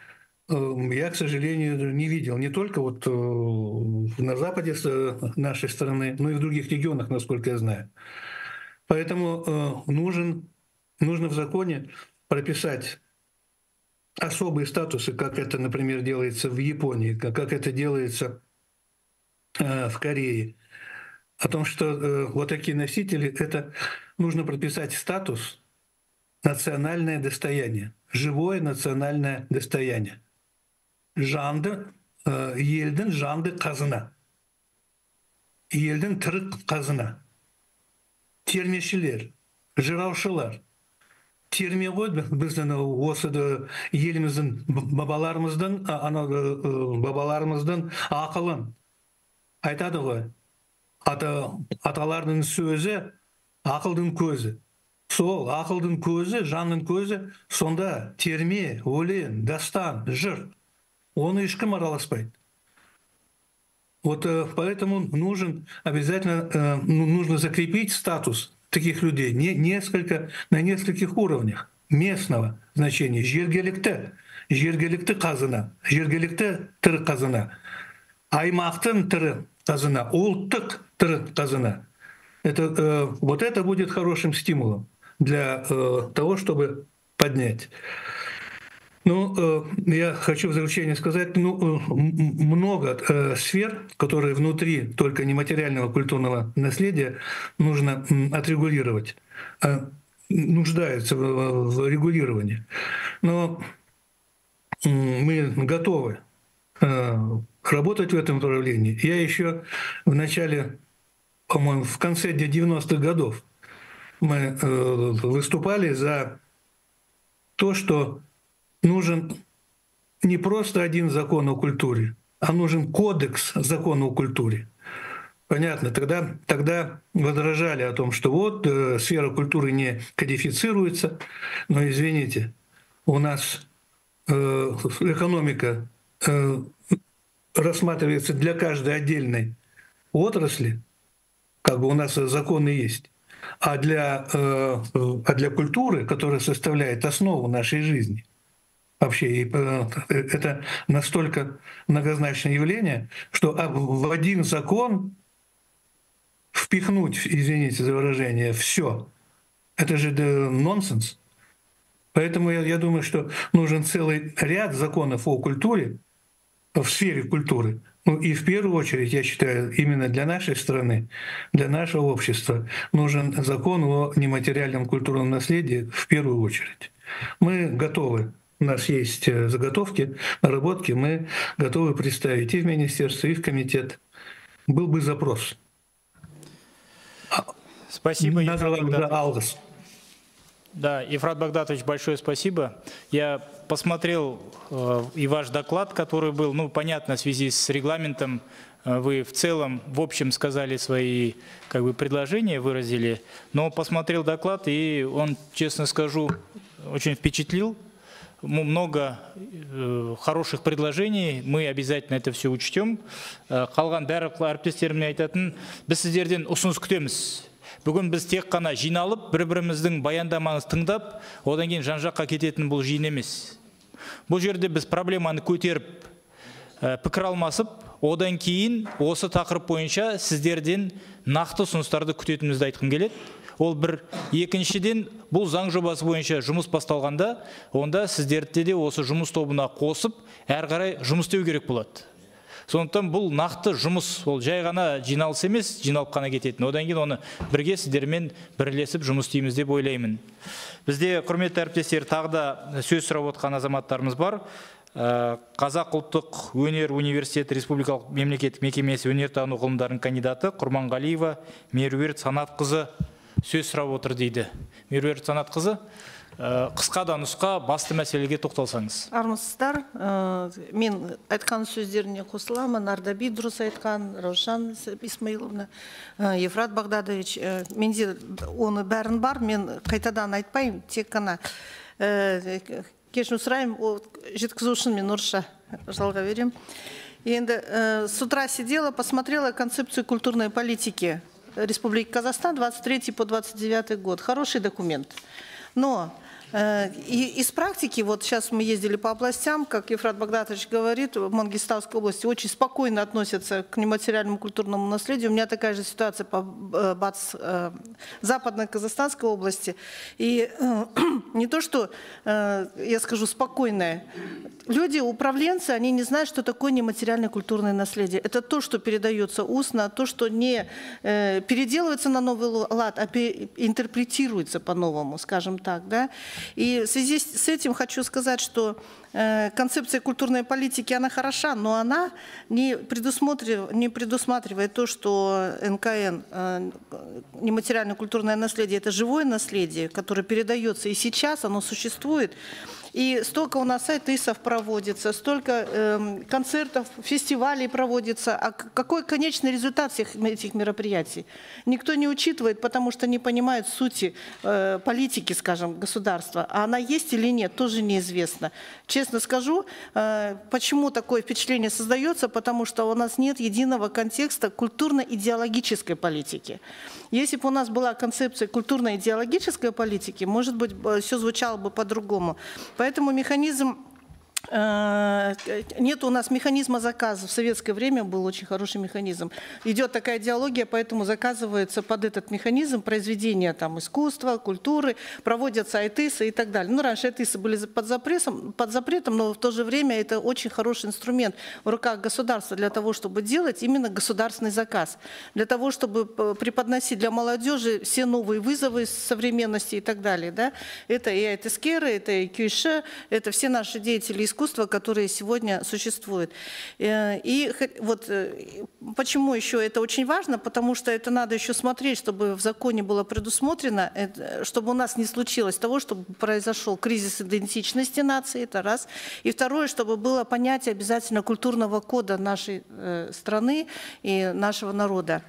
я, к сожалению, не видел. Не только вот на западе нашей страны, но и в других регионах, насколько я знаю. Поэтому нужно в законе прописать особые статусы, как это, например, делается в Японии, как это делается в Корее. О том, что вот такие носители, это нужно прописать статус национальное достояние, живое национальное достояние. Жанды, елдің жанды қазына, елдің тірі қазына, термешілер, жыраушылар. Терме ғой біздің осы еліміздің бабаларымыздың ақылын айтады ғой. Аталардың сөзі ақылдың көзі. Сол ақылдың көзі, жанның көзі, сонда терме, өлең, дастан, жыр. Оны ешкім араласпайды. Вот поэтому обязательно нужно закрепить статус таких людей на нескольких уровнях местного значения. Жергілікті қазына, жергілікті тірі қазына, аймақтың тірі қазына, ұлттық тірі қазына. Вот это будет хорошим стимулом для того, чтобы поднять. Ну, я хочу в заключение сказать, много сфер, которые внутри только нематериального культурного наследия нужно отрегулировать, нуждаются в регулировании. Но мы готовы работать в этом направлении. Я еще в начале, по-моему, в конце 90-х годов мы выступали за то, что нужен не просто один закон о культуре, а нужен кодекс закона о культуре. Понятно, тогда возражали о том, что вот сфера культуры не кодифицируется, но извините, у нас экономика рассматривается для каждой отдельной отрасли, как бы у нас законы есть, а для культуры, которая составляет основу нашей жизни, вообще это настолько многозначное явление, что в один закон впихнуть, извините за выражение, все, это же нонсенс. Поэтому я думаю, что нужен целый ряд законов о культуре, в сфере культуры. Ну и в первую очередь, я считаю, именно для нашей страны, для нашего общества нужен закон о нематериальном культурном наследии в первую очередь. Мы готовы, у нас есть заготовки, наработки, мы готовы представить и в министерство, и в комитет. Был бы запрос. Спасибо, Ефрат Багдатович. Да, Ефрат Багдатович, большое спасибо. Я посмотрел и ваш доклад, который был, ну, понятно, в связи с регламентом, вы в целом, в общем, сказали свои предложения, выразили, но посмотрел доклад, и он, честно скажу, очень впечатлил. Много хороших предложений, мы обязательно это все учтем. Қалған барлық әріптестеріме айтатын, біз сіздерден ұсыныс күтеміз. Бүгін біз тек қана жиналып, бір-біріміздің баяндамаңыз тыңдап, одан кейін жан-жаққа кететін бұл жиын емес. Бұл жерде біз проблеманы көтеріп, пікір алмасып, одан кейін осы тақырып бойынша сіздерден нақты ұсыныстарды күтетінімізді айтқым келеді. Ол бір. Екіншіден, бұл заң жобасы бойынша жұмыс басталғанда, онда сіздерді де осы жұмыс тобына қосып, әрі қарай жұмыс істеу керек болады. Сондықтан бұл нақты жұмыс, ол жай ғана жиналыс емес, жиналып қана кететін. Одан кейін оны бірге сіздермен бірлесіп жұмыс істейміз деп ойлаймын. Бізде, құрметті әріптестер, тағы да сөз сұрап отқан азаматтарымыз бар. Қазақ ұлттық өнер университеті республикалық мемлекеттік мекемесі өнертану ғылымдарының кандидаты Құрманғалиева Меруерт Санатқызы сөз сұрап отыр дейді. Меруерт Санатқызы, қысқа да нұсқа басты мәселеге тоқталсаңыз. Армысыздар, мен айтқан сөздеріне қосыламын. Ардаби дұрыс айтқан, Раушан Исмаиловна, Ефрат Багдатович, менде оны бәрін бар, мен қайтадан айтпайым, тек қана кешірім сұраймын, жеткізу үшін мен орысша жалға берем. Енді с утра сидела, посмотрела концепцию культурной политики Республики Казахстан 23 по 29 год. Хороший документ. Но из практики, вот сейчас мы ездили по областям, как Ефрат Багдатович говорит, в Мангистауской области очень спокойно относятся к нематериальному культурному наследию. У меня такая же ситуация по западной Казахстанской области. И не то, что, я скажу, спокойная. Люди, управленцы, они не знают, что такое нематериальное культурное наследие. Это то, что передается устно, то, что не переделывается на новый лад, а интерпретируется по-новому, скажем так, да. И в связи с этим хочу сказать, что концепция культурной политики, она хороша, но она не предусматривает то, что НКН, нематериальное культурное наследие, это живое наследие, которое передается и сейчас, оно существует. И столько у нас айтысов проводится, столько концертов, фестивалей проводится. А какой конечный результат всех этих мероприятий? Никто не учитывает, потому что не понимает сути политики, скажем, государства. А она есть или нет, тоже неизвестно. Честно скажу, почему такое впечатление создается, потому что у нас нет единого контекста культурно-идеологической политики. Если бы у нас была концепция культурно-идеологической политики, может быть, все звучало бы по-другому. Поэтому механизм... Нет у нас механизма заказа. В советское время был очень хороший механизм. Идет такая идеология, поэтому заказывается под этот механизм произведения там, искусства, культуры, проводятся айтысы и так далее. Ну, раньше айтысы были под запретом, но в то же время это очень хороший инструмент в руках государства для того, чтобы делать именно государственный заказ. Для того, чтобы преподносить для молодежи все новые вызовы современности и так далее. Да? Это и айтыскеры, это и кюйши, это все наши деятели искусства, искусства, которые сегодня существуют. И вот почему еще это очень важно, потому что это надо еще смотреть, чтобы в законе было предусмотрено, чтобы у нас не случилось того, чтобы произошел кризис идентичности нации, это раз. И второе, чтобы было понятие обязательно культурного кода нашей страны и нашего народа.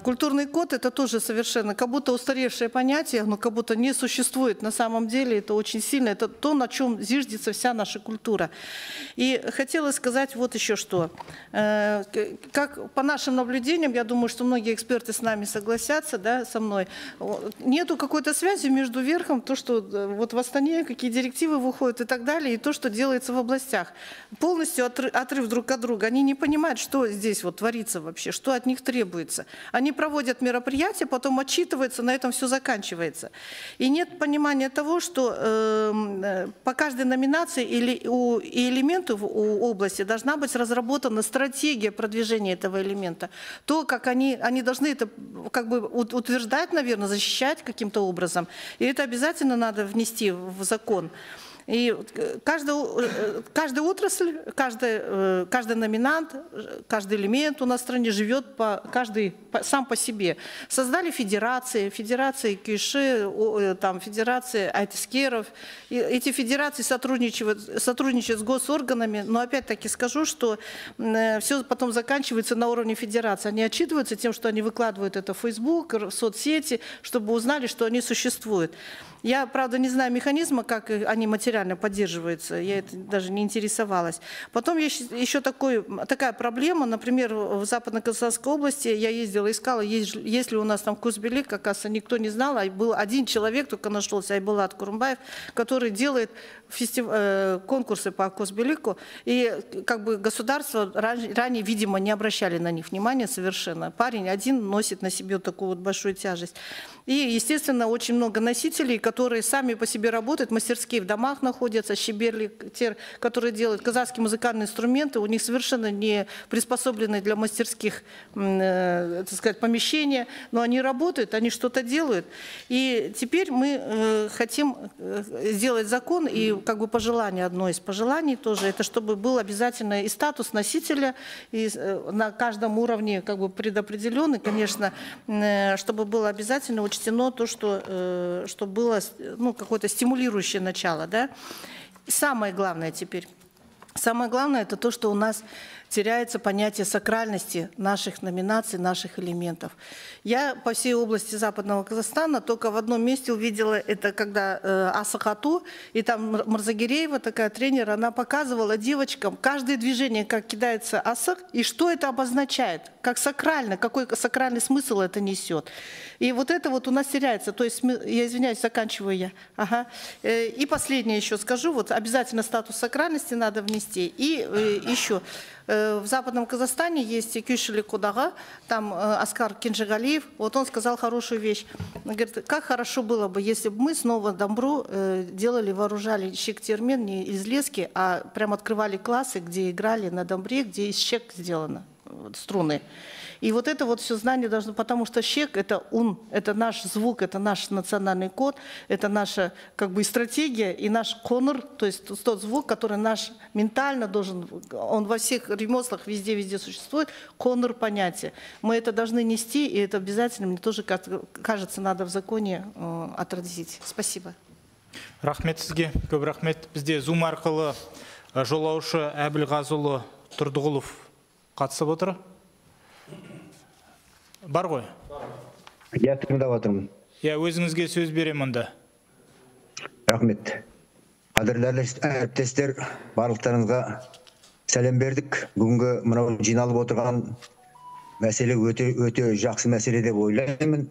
Культурный код – это тоже совершенно как будто устаревшее понятие, но как будто не существует на самом деле. Это очень сильно, это то, на чем зиждется вся наша культура. И хотела сказать вот еще что. Как по нашим наблюдениям, я думаю, что многие эксперты с нами согласятся, да, со мной, нету какой-то связи между верхом, то, что вот в Астане, какие директивы выходят и так далее, и то, что делается в областях. Полностью отрыв друг от друга. Они не понимают, что здесь вот творится вообще, что от них требуется. Они проводят мероприятия, потом отчитываются, на этом все заканчивается. И нет понимания того, что по каждой номинации и элементу у области должна быть разработана стратегия продвижения этого элемента. То, как они должны это как бы утверждать, наверное, защищать каким-то образом. И это обязательно надо внести в закон. И каждая отрасль, каждый номинант, каждый элемент у нас в стране живет сам по себе. Создали федерации КИШи, там, федерации айтискеров. Эти федерации сотрудничают с госорганами, но опять-таки скажу, что все потом заканчивается на уровне федерации. Они отчитываются тем, что они выкладывают это в Facebook, в соцсети, чтобы узнали, что они существуют. Я, правда, не знаю механизма, как они материально поддерживаются, я это даже не интересовалась. Потом есть еще такая проблема, например, в Западно-Казахстанской области я ездила, искала, есть ли у нас там Кузбелик, оказывается, никто не знал, а был один человек только нашелся, Айбулат Курумбаев, который делает конкурсы по Кузбелику, и как бы государство ранее, видимо, не обращали на них внимания совершенно. Парень один носит на себе такую вот большую тяжесть. И, естественно, очень много носителей, которые сами по себе работают, мастерские в домах находятся, щеберли, те, которые делают казахские музыкальные инструменты, у них совершенно не приспособлены для мастерских, так сказать, помещения, но они работают, они что-то делают. И теперь мы хотим сделать закон, и как бы пожелание, одно из пожеланий тоже, это чтобы был обязательно и статус носителя, и на каждом уровне как бы предопределенный, конечно, чтобы было обязательно учтено то, что было какое-то стимулирующее начало. Да? И самое главное теперь, самое главное это то, что у нас теряется понятие сакральности наших номинаций, наших элементов. Я по всей области Западного Казахстана только в одном месте увидела это, когда Асахату, и там Мурзагиреева, такая тренер, она показывала девочкам каждое движение, как кидается асах, и что это обозначает, как сакрально, какой сакральный смысл это несет. И вот это вот у нас теряется. То есть, я извиняюсь, заканчиваю я. Ага. И последнее еще скажу, вот обязательно статус сакральности надо внести. И еще в Западном Казахстане есть Кюшели Кудага, там Аскар Кенжигалиев, вот он сказал хорошую вещь. Он говорит, как хорошо было бы, если бы мы снова Домбру делали, вооружали щек-термен не из лески, а прям открывали классы, где играли на домбре, где из щек сделано, струны. И вот это вот все знание должно, потому что щек – это это наш звук, это наш национальный код, это наша как бы стратегия и наш конур, то есть тот звук, который наш ментально должен, он во всех ремеслах везде существует, конур понятие. Мы это должны нести, и это обязательно, мне тоже кажется, надо в законе отразить. Спасибо. Рахмет сізге, көп рахмет. Бізде Zoom арқылы жолаушы Әбілғазыұлы Тұрдығұлов қатысып отыр. Бар ғой? Я тыңдап отырмын. Я өзіңізге сөз беремін онда. Рахмет. Қадірлі әріптестер, барлықтарыңызға сәлем бердік. Бүгінгі мынау жиналып отырған мәселе өте жақсы мәселе деп ойлаймын.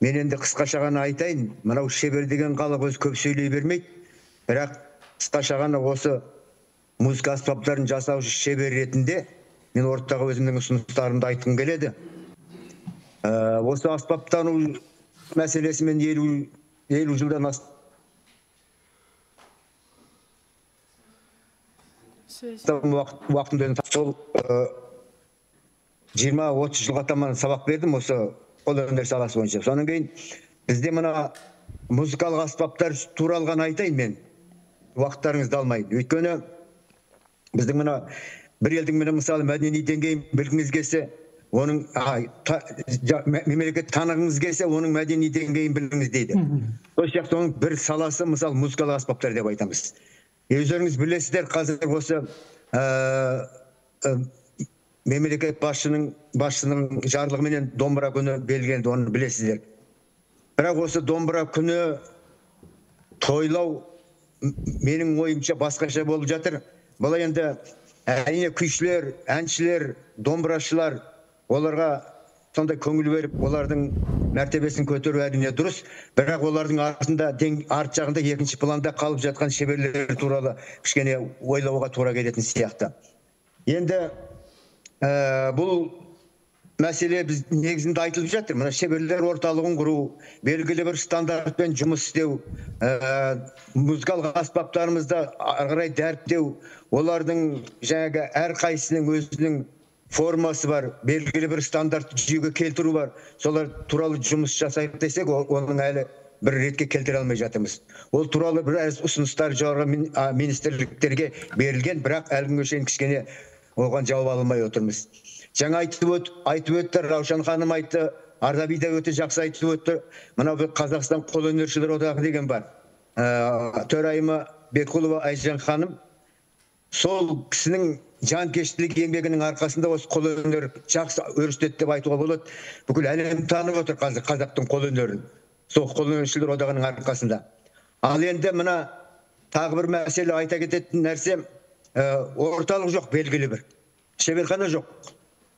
Мен енді қысқаша ғана айтайын, мынау шебер деген халық өзі көп сөйлей бермейді. Бірақ қысқаша ғана осы музыка аспаптарын жасаушы шебер ретінде мен ортаға өзімнің ұсыныстарымды айтқым келеді. Осы аспаптану мәселесімен 50 жылдан уақытымда сол 20-30 жылға таман сабақ бердім осы қолөнер саласы бойынша. Содан кейін бізде мына музыкалық аспаптар туралы ғана айтайын мен. Уақыттарыңызды алмайды. Өйткені біздің мына бір елдің міне мысалы мәдени деңгейін білгіңіз келсе, оның мемлекет танығыңыз келсе, оның мәдени деңгейін біліңіз дейді. Сол сияқты оның бір саласы мысалы музыкалық аспаптар деп айтамыз. Өздеріңіз білесіздер, қазір осы мемлекет басшының жарлығыменен домбыра күні белгіленді, оны білесіздер. Бірақ осы домбыра күні тойлау менің ойымша басқаша болып жатыр. Бұл енді әрине күйшілер, әншілер, домбырашылар оларға сондай көңіл беріп, олардың мәртебесін көтеру әрине дұрыс, бірақ олардың арт жағында екінші планда қалып жатқан шеберлер туралы кішкене ойлауға тура келетін сияқты. Енді бұл мәселе біз негізінде айтылып жатыр. Мына шеберлер орталығын құру, белгілі бір стандартпен жұмыс істеу, музыкалық аспаптарымызды ары қарай дәріптеу, олардың жаңағы әрқайсының өзінің формасы бар, белгілі бір стандартты жүйеге келтіру бар. Солар туралы жұмыс жасайық десек, оның әлі бір ретке келтіре алмай жатырмыз. Ол туралы біраз ұсыныстар жоғарғы министрліктерге берілген, бірақ әлгіге шейін кішкене оған жауап алмай отырмыз. Жаңа айтып өтті, Раушан ханым айтты, Ардаби да өте жақсы айтып өтті. Мына Қазақстан қолөнершілер одағы деген бар. Төрайымы Бекулова Айжан ханым, сол кісінің жанкештілік еңбегінің арқасында осы қолөнер жақсы өрістеді деп айтуға болады. Бүкіл әлем танып отыр қазір қазақтың қолөнерін. Сол қолөнершілер одағының арқасында. Ал енді мына тағы бір мәселе айта кететін нәрсе, орталық жоқ, белгілі бір. Шеберхана жоқ.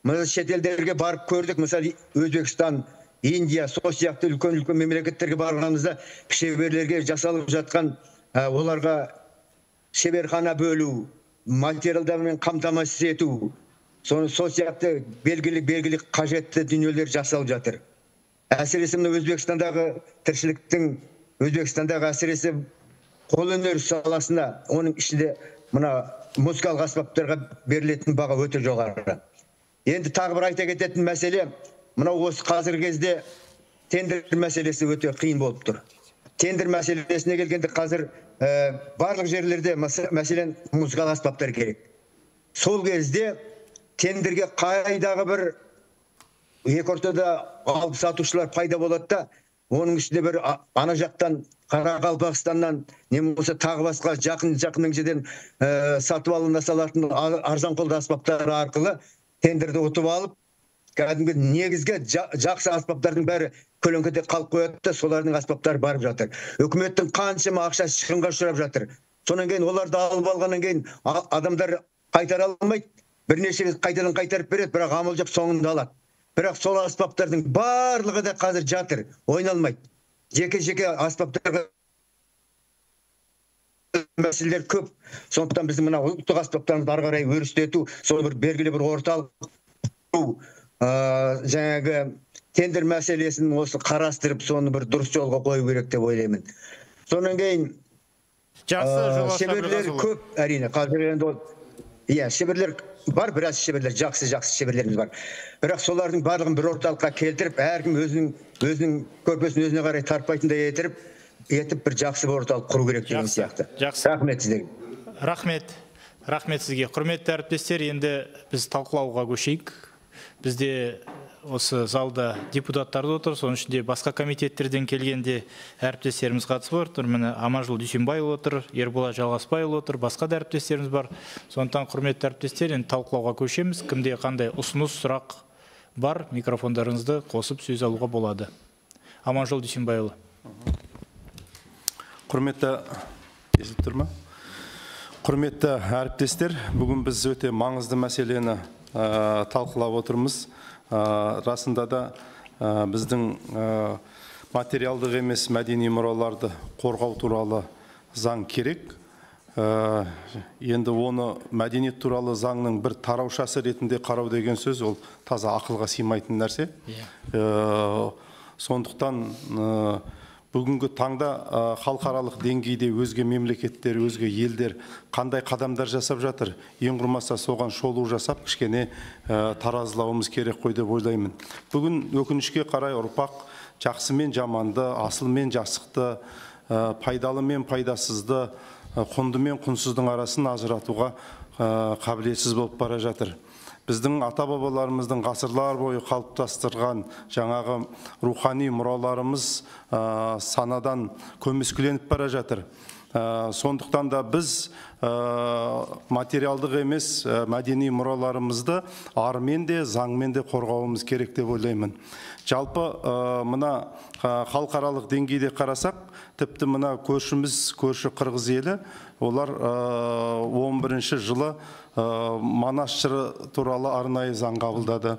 Мысалы шетелдерге барып көрдік, мысалы Өзбекстан, Индия, сол сияқты үлкен мемлекеттерге барғанымызда шеберлерге жасалып жатқан оларға шеберхана бөлу, материалдармен қамтамасыз ету, сол сияқты белгілі қажетті дүниелер жасалып жатыр. Әсіресе мына Өзбекстандағы тіршіліктің, Өзбекстандағы әсіресе қолөнер саласына, оның ішінде мына музыкалық аспаптарға берілетін баға өте жоғары. Енді тағы бір айта кететін мәселе, мына осы қазіргі кезде тендер мәселесі өте қиын болып тұр. Тендер мәселесіне келгенде қазір барлық жерлерде мәселен музыкалық аспаптар керек. Сол кезде тендерге қайдағы бір екі ортада алып сатушылар пайда болады да, оның ішінде бір ана жақтан Қарақалпақстаннан немесе тағы басқа жақын жерден сатып алына салатын арзан қолды аспаптар арқылы тендерді ұтып алып, кәдімгі негізгі жақсы аспаптардың бәрі көлеңкеде қалып қояды да, солардың аспаптары барып жатыр. Үкіметтің қаншама ақшасы шығынға ұшырап жатыр. Сонан кейін оларды алып алғаннан кейін адамдар қайтара алмайды. Бірнеше рет қайтадан қайтарып береді, бірақ амал жоқ, соңында алады. Бірақ сол аспаптардың барлығы да қазір жатыр, ойналмайды. Жеке аспаптарға мәселелер көп. Сондықтан біздің мына ұлттық аспаптарымызды ары қарай өрістету, сол бір белгілі бір орталық жаңағы тендер мәселесін осы қарастырып, соны бір дұрыс жолға қою керек деп ойлаймын. Сонан кейін шеберлер көп, әрине. Қазір енді шеберлер бар, біраз шеберлер, жақсы шеберлеріміз бар. Бірақ солардың барлығын бір орталыққа келтіріп, әркім өзінің көрпесін өзіне қарай тартпайтындай етіп бір жақсы бір орталық құру керек деген сияқты. Рахмет сіздерге. Рахмет сізге. Құрметті әріптестер, енді біз талқылауға көшейік. Бізде осы залда депутаттар отыр, соның ішінде басқа комитеттерден келгенде әріптестеріміз қатысып отыр. Міне Аманжол Дүйсенбайұлы отыр, Ерболат Жалғасбайұлы отыр, басқа да әріптестеріміз бар. Сондықтан құрметті әріптестер, енді талқылауға көшеміз. Кімде қандай ұсыныс, сұрақ бар, микрофондарыңызды қосып сөз алуға болады. Аманжол Дүйсенбайұлы. Құрметті әріптестер, бүгін біз өте маңызды мәселені талқылап отырмыз. Расында да біздің материалдық емес мәдени мұраларды қорғау туралы заң керек. Енді оны мәдениет туралы заңның бір тараушасы ретінде қарау деген сөз, ол таза ақылға сыймайтын нәрсе. Сондықтан бүгінгі таңда халықаралық деңгейде өзге мемлекеттер, өзге елдер қандай қадамдар жасап жатыр, ең құрмаса соған шолу жасап, кішкене таразылауымыз керек қой деп ойлаймын. Бүгін өкінішке қарай ұрпақ жақсы мен жаманды, асыл мен жасықты, пайдалы мен пайдасызды құнды мен құнсыздың арасын ажыратуға қабілетсіз болып бара жатыр. Біздің ата-бабаларымыздың ғасырлар бойы қалыптастырған жаңағы рухани мұраларымыз санадан көмескіленіп бара жатыр. Сондықтан да біз материалдық емес мәдени мұраларымызды армен де, заңмен де қорғауымыз керек деп ойлаймын. Жалпы мына халықаралық деңгейде қарасақ, тіпті мына көрші Қырғыз елі, олар 11-ші жылы Манас жыры туралы арнайы заң қабылдады.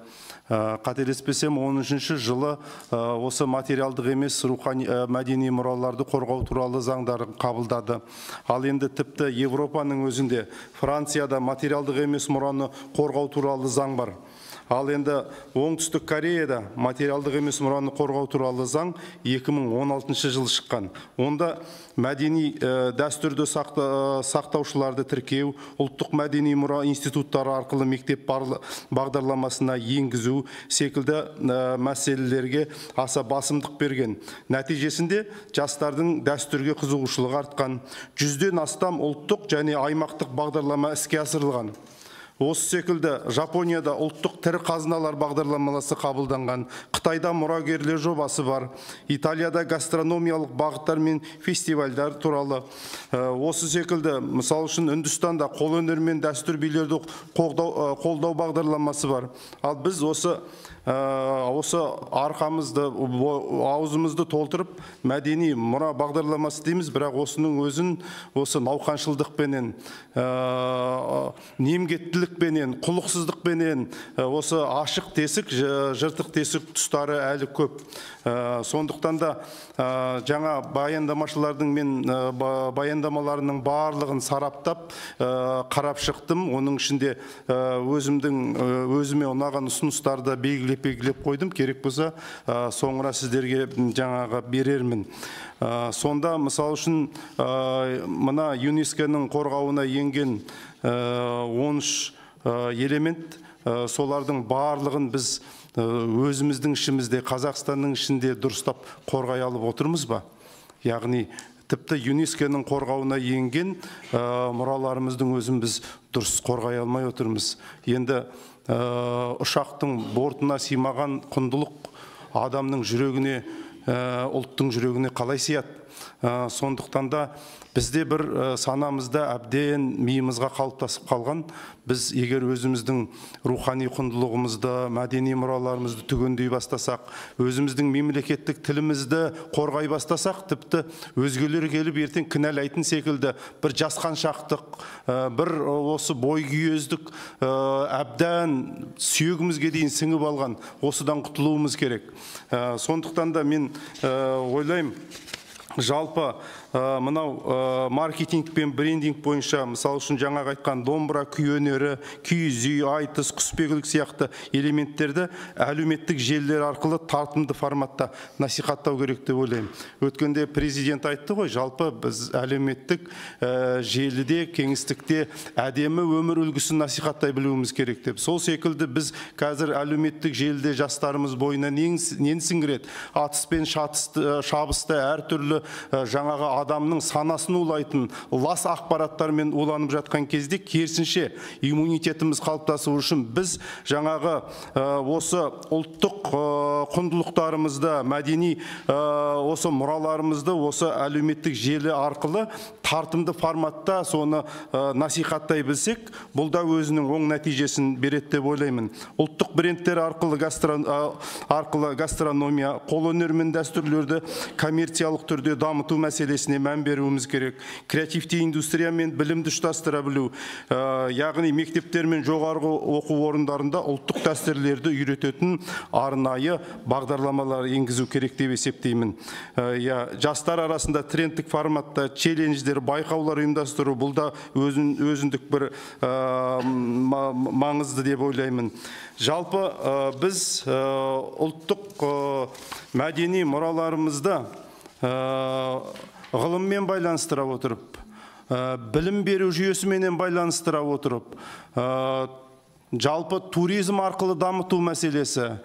Қателеспесем, 13-ші жылы осы материалдық емес рухани мәдени мұраларды қорғау туралы заңдарын қабылдады. Ал енді тіпті Европаның өзінде, Францияда материалдық емес мұраны қорғау туралы заң бар. Ал енді Оңтүстік Кореяда материалдық емес мұраны қорғау туралы заң 2016 жылы шыққан. Онда мәдени дәстүрді сақтаушыларды тіркеу, ұлттық мәдени мұра институттары арқылы мектеп бағдарламасына енгізу секілді мәселелерге аса басымдық берген. Нәтижесінде жастардың дәстүрге қызығушылығы артқан, 100-ден астам ұлттық және аймақтық бағдарлама іске асырылған. Осы секілді Жапонияда ұлттық тірі қазыналар бағдарламасы қабылданған, Қытайда мұрагерлер жобасы бар, Италияда гастрономиялық бағыттар мен фестивальдар туралы. Осы секілді, мысал үшін, Үндістанда қолөнер мен дәстүр билерді қолдау бағдарламасы бар. Ал біз осы арқамызды, аузымызды толтырып, мәдени мұра бағдарламасы дейміз, бірақ осының өзін осы науқаншылдықпенен, немкеттілікпенен, құлықсыздықпенен, осы ашық тесік, жыртық тесік тұстары әлі көп. Сондықтан да жаңа баяндамашылардың мен баяндамаларының барлығын сараптап, қарап шықтым. Оның ішінде өзіме ұнаған ұсыныстарды белгілеп қойдым. Керек болса, соңыра сіздерге жаңаға берермін. Сонда, мысал үшін, мына ЮНЕСКО-ның қорғауына енген 13 элемент, солардың барлығын біз өзіміздің ішімізде, Қазақстанның ішінде дұрыстап қорғай алып отырмыз ба? Яғни, тіпті ЮНЕСКО-ның қорғауына енген мұраларымыздың өзін біз дұрыс қорғай алмай отырмыз. Енді ұшақтың бортына сыймаған құндылық адамның жүрегіне, ұлттың жүрегіне қалай сияды? Сондықтан да бізде бір санамызда әбден миымызға қалыптасып қалған, біз егер өзіміздің рухани құндылығымызды, мәдени мұраларымызды түгендей бастасақ, өзіміздің мемлекеттік тілімізді қорғай бастасақ, тіпті өзгелер келіп ертең кінәлайтын секілді бір жасқаншақтық, бір осы бойкүйездік әбден сүйегімізге дейін сіңіп алған, осыдан құтылуымыз керек. Сондықтан да мен ойлаймын, жалпы мынау маркетинг пен брендинг бойынша, мысал үшін жаңағы айтқан домбыра, күй өнері, киіз үй, айтыс, құсбегілік сияқты элементтерді әлеуметтік желілер арқылы тартымды форматта насихаттау керек деп ойлаймын. Өткенде президент айтты ғой, жалпы біз әлеуметтік желіде, кеңістікте әдемі өмір үлгісін насихаттай білуіміз керек деп. Сол секілді біз қазір әлеуметтік желіде жастарымыз бойына нені сіңіреді? Атыспен шабысты әртүрлі жаңағы адамның санасын улайтын лас ақпараттармен уланып жатқан кезде, керісінше иммунитетіміз қалыптасу үшін біз жаңағы осы ұлттық құндылықтарымызды, мәдени осы мұраларымызды осы әлеуметтік желі арқылы тартымды форматта соны насихаттай білсек, бұл да өзінің оң нәтижесін береді деп ойлаймын. Ұлттық брендтер арқылы гастрономия, қолөнер мен дәстүрлерді коммерциялық түрде дамыту мәселесіне мән беруіміз керек. Креативті индустрия мен білімді ұштастыра білу, яғни мектептер мен жоғарғы оқу орындарында ұлттық дәстүрлерді үйрететін арнайы бағдарламалар енгізу керек деп есептеймін. Жастар арасында трендтік форматта челлендждер, байқаулар ұйымдастыру, бұл да өзіндік бір маңызды деп ойлаймын. Жалпы біз ұлттық мәдени мұраларымызды ғылыммен байланыстыра отырып, білім беру жүйесіменен байланыстыра отырып, жалпы туризм арқылы дамыту мәселесі,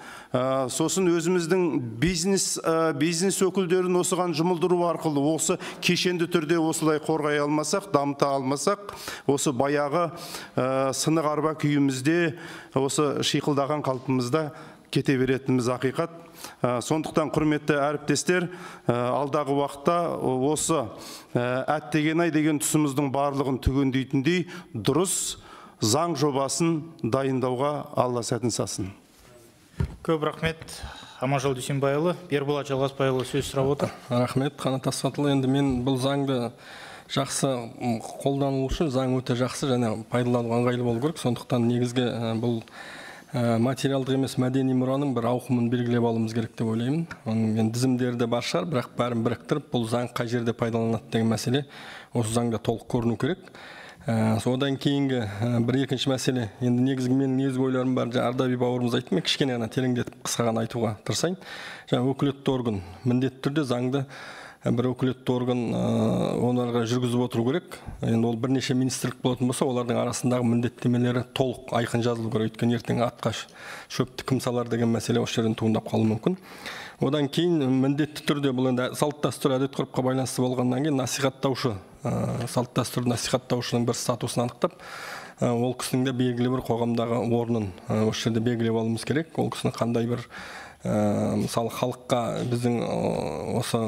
сосын өзіміздің бизнес өкілдерін осыған жұмылдыру арқылы осы кешенді түрде осылай қорғай алмасақ, дамыта алмасақ, осы баяғы сынық арба күйімізде, осы шиқылдаған қалпымызда кете беретініміз ақиқат. Сондықтан құрметті әріптестер, алдағы уақытта осы әттеген-ай деген тұсымыздың барлығын түгендейтіндей дұрыс заң жобасын дайындауға Алла сәтін салсын. Көп рахмет. Аманжол Дүйсенбайұлы, Берболат Жалғасбайұлы сөз сұрап отыр. Рахмет, Қанат Асхатұлы. Енді мен бұл заңды жақсы қолдану үшін заң өте жақсы және пайдалануға ыңғайлы болу керек. Сондықтан негізгі бұл материалдық емес мәдени мұраның бір ауқымын белгілеп алуымыз керек деп ойлаймын. Мен тізімдерді бар шығар, бірақ бәрін біріктіріп, бұл заң қай жерде пайдаланады деген мәселе осы заңда толық көріну керек. Содан кейінгі бір екінші мәселе, енді негізгі менің негізгі ойларым бар, Ардаби бауырымыз айтты, мен кішкене ғана тереңдетіп қысқа ғана айтуға тырысайын. Жаңа өкілетті орган міндетті түрде заңды бір өкілетті орган оларға жүргізіп отыру керек. Енді ол бірнеше министрлік болатын болса, олардың арасындағы міндеттемелері толық айқын жазылу керек. Өйткені ертең атқа шөпті кім салар деген мәселе осы жерден туындап қалуы мүмкін. Одан кейін міндетті түрде бұл енді салт дәстүр әдет ғұрыпқа байланысты болғаннан кейін насихаттаушы, салт дәстүр насихаттаушының бір статусын анықтап, ол кісінің де белгілі бір қоғамдағы орнын осы жерде белгілеп алуымыз керек. Ол кісінің қандай бір мысалы халыққа біздің осы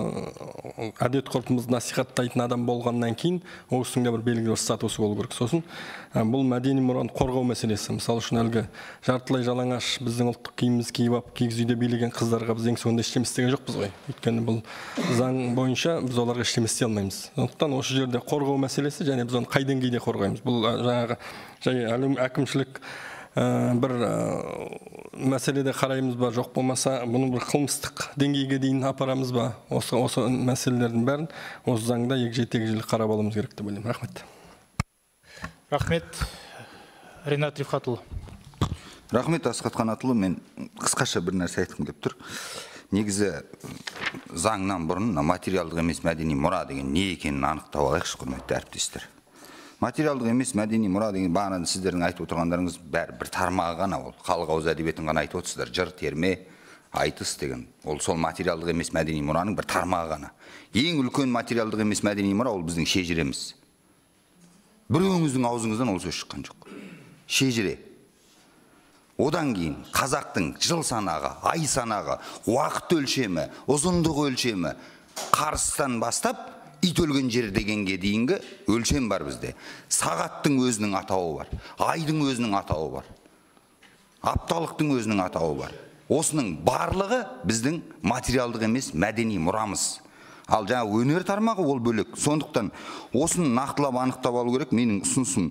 әдет ғұрпымызды насихаттайтын адам болғаннан кейін ол кісінің де бір белгілі бір статусы болу керек. Сосын бұл мәдени мұраны қорғау мәселесі. Мысалы үшін әлгі жартылай жалаңаш біздің ұлттық киімімізді киіп алып киіз үйде билеген қыздарға біз ең соңында ештеңе істеген жоқпыз ғой. Өйткені бұл заң бойынша біз оларға ештеңе істей алмаймыз. Сондықтан осы жерде қорғау мәселесі және біз оны қай деңгейде қорғаймыз. Бұл жаңағы әкімшілік бір мәселеде қараймыз ба, жоқ болмаса бұны бір қылмыстық деңгейге дейін апарамыз ба, осы мәселелердің бәрін осы заңда егжей-тегжейлі қарап алуымыз керек деп ойлаймын. Рахмет. Рахмет. Ринат Рифхатұлы. Рахмет, Асхат Қанатұлы. Мен қысқаша бір нәрсе айтқым келіп тұр. Негізі заңнан бұрын материалдық емес мәдени мұра деген не екенін анықтап алайықшы, құрметті әріптестер. Материалдық емес мәдени мұра деген бағана сіздердің айтып отырғандарыңыз бір тармағы ғана, ол халық ауыз әдебиетін ғана айтып отырсыздар. Жыр, терме, айтыс деген ол сол материалдық емес мәдени мұраның бір тармағы ғана. Ең үлкен материалдық емес мәдени мұра ол біздің шежіреміз. Біреуіңіздің аузыңыздан ол сөз шыққан жоқ. Шежіре. Одан кейін қазақтың жыл санағы, ай санағы, уақыт өлшемі, ұзындық өлшемі Қарыстан бастап ит өлген жер дегенге дейінгі өлшем бар бізде. Сағаттың өзінің атауы бар, айдың өзінің атауы бар, апталықтың өзінің атауы бар. Осының барлығы біздің материалдық емес мәдени мұрамыз. Ал жаңа өнер тармағы ол бөлек. Сондықтан осыны нақтылап анықтап алу керек. Менің ұсынысым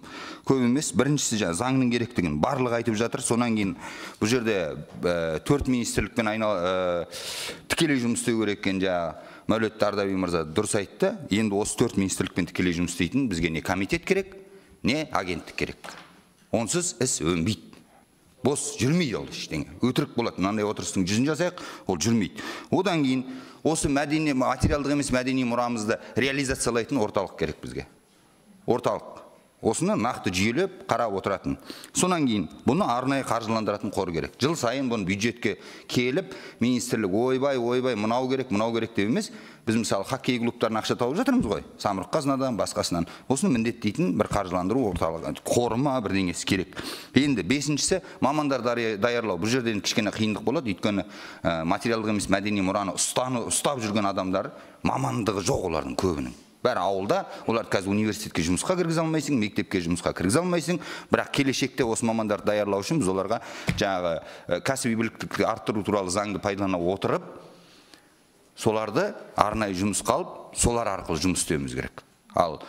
көп емес. Біріншісі жаңа заңның керектігін барлығы айтып жатыр. Сонан кейін бұл жерде 4 министрлікпен тікелей жұмыс істеу керек екен. Мәулет Ардаби мырза дұрыс айтты. Енді осы 4 министрлікпен тікелей жұмыс істейтін бізге не комитет керек, не агенттік керек. Онсыз іс өнбейді. Бос жүрмейді ол ештеңе. Өтірік болады. Мынандай отырыстың жүзін жасайық, ол жүрмейді. Одан кейін осы материалдық емес мәдени мұрамызды реализациялайтын орталық керек бізге. Орталық. Осыны нақты жүйелеп қарап отыратын. Сонан кейін бұны арнайы қаржыландыратын қор керек. Жыл сайын бұны бюджетке келіп, министрлік ойбай, мынау керек деп емес. Біз мысалы хоккей клубтарына ақша тауып жатырмыз ғой. Самұрық қазынадан, басқасынан. Осыны міндеттейтін бір қаржыландыру орталығы, қорыма бірдеңесі керек. Енді бесіншісі мамандар даярлау. Бұл жерден кішкене қиындық болады. Өйткені материалдық емес мәдени мұраны ұстап жүрген адамдар мамандығы жоқ олардың көбінің. Бәрі ауылда, олар қазір университетке жұмысқа кіргізе алмайсың, мектепке жұмысқа кіргізе алмайсың, бірақ келешекте осы мамандарды даярлау үшін біз оларға жаңағы кәсіби біліктілікті арттыру туралы заңды пайдалана отырып, соларды арнайы жұмысқа алып, солар арқылы жұмыс істеуіміз керек. Ал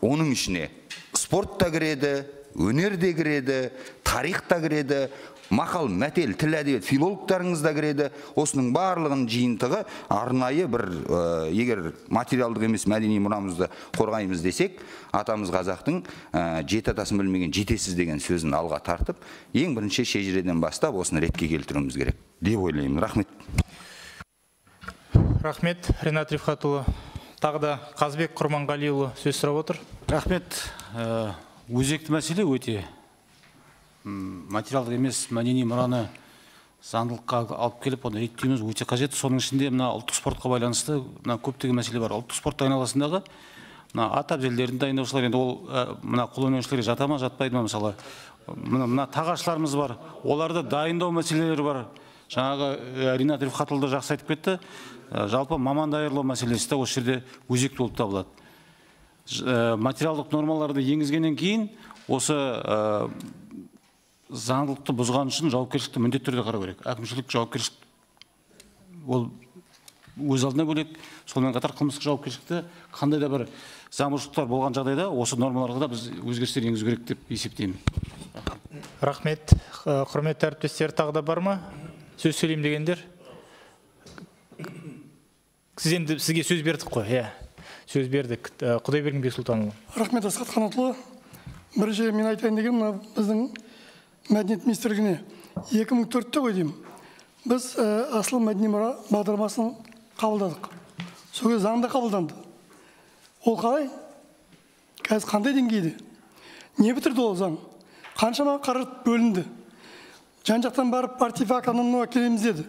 оның ішіне спорт та кіреді, өнер де кіреді, тарих та кіреді, мақал, мәтел, тіл әдебиет, филологтарыңыз да кіреді. Осының барлығын жиынтығы арнайы бір егер материалдық емес мәдени мұрамызды қорғаймыз десек, атамыз қазақтың жеті атасын білмеген жетесіз деген сөзін алға тартып, ең бірінші шежіреден бастап осыны ретке келтіруіміз керек деп ойлаймын. Рахмет. Рахмет, Ринат Рифхатұлы. Тағы да Қазбек Құрманғалиұлы сөз сұрап отыр. Рахмет. Өзекті мәселе өте материалдық емес мәдени мұраны заңдылыққа алып келіп, оны реттеуіміз өте қажет. Соның ішінде мына ұлттық спортқа байланысты мына көптеген мәселе бар. Ұлттық спорт айналасындағы мына ат әбзелдерін дайындаушылар, енді ол мына қолөнершілерге жата ма, жатпайды ма? Мысалы, мына тағашыларымыз бар, оларды дайындау мәселелері бар. Жаңағы Ринат Рифхатұлы жақсы айтып кетті. Жалпы маман даярлау мәселесі де осы жерде өзекті болып табылады. Материалдық нормаларды енгізгеннен кейін осы заңдылықты бұзған үшін жауапкершілікті міндетті түрде қарау керек. Әкімшілік жауапкершілік ол өз алдына бөлек, сонымен қатар қылмыстық жауапкершілікті қандай да бір заңбұзушылықтар болған жағдайда осы нормаларға да біз өзгерістер енгізу керек деп есептеймін. Рахмет. Құрметті әріптестер, тағы да бар ма? Сөз сөйлеймін дегендер? Сізге сөз бердік қой, сөз бердік. Құдайберген Бексұлтанұлы. Рахмет, Асхат Қанатұлы. Бірінші мен айтайын деген, біздің мәдениет министрлігіне 2004-те ғой деймін. Біз асыл мәдени мұра бағдарламасын қабылдадық. Сол кезде заңда қабылданды. Ол қалай? Қазір қандай деңгейде? Не бітірді ол заң? Қаншама қаражат бөлінді? Жан-жақтан барып артефакт анау әкелеміз деді.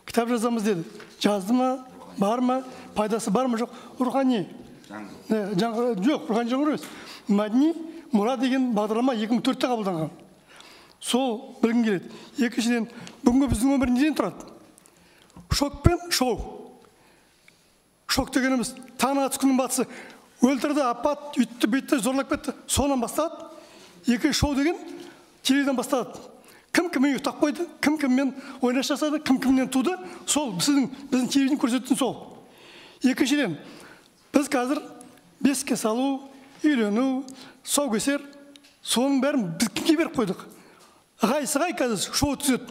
Кітап жазамыз деді. Жазды ма, бар ма, пайдасы бар ма, жоқ? Рухани. Жоқ, рухани жаңғыру емес. Мәдени мұра деген бағдарлама 2004-те қабылданған. Сол білгім келеді. Екіншіден, бүгінгі біздің өмір неден тұрады? Шок пен шоу. Шок дегеніміз таң атыс күннің батысы өлтірді, апат, үйтті, бүйтті, зорлап кетті. Содан басталады. Екі шоу деген теледен басталады. Кім кіммен ұйықтап қойды, кім кіммен ойнас жасады, кім кімнен туды, сол біздің телевидение көрсететін сол. Екіншіден, біз қазір бесікке салу, үйлену, тұсаукесер, соның бәрін біз кімге беріп қойдық? Ағай-сағай қазір шоу өткізеді.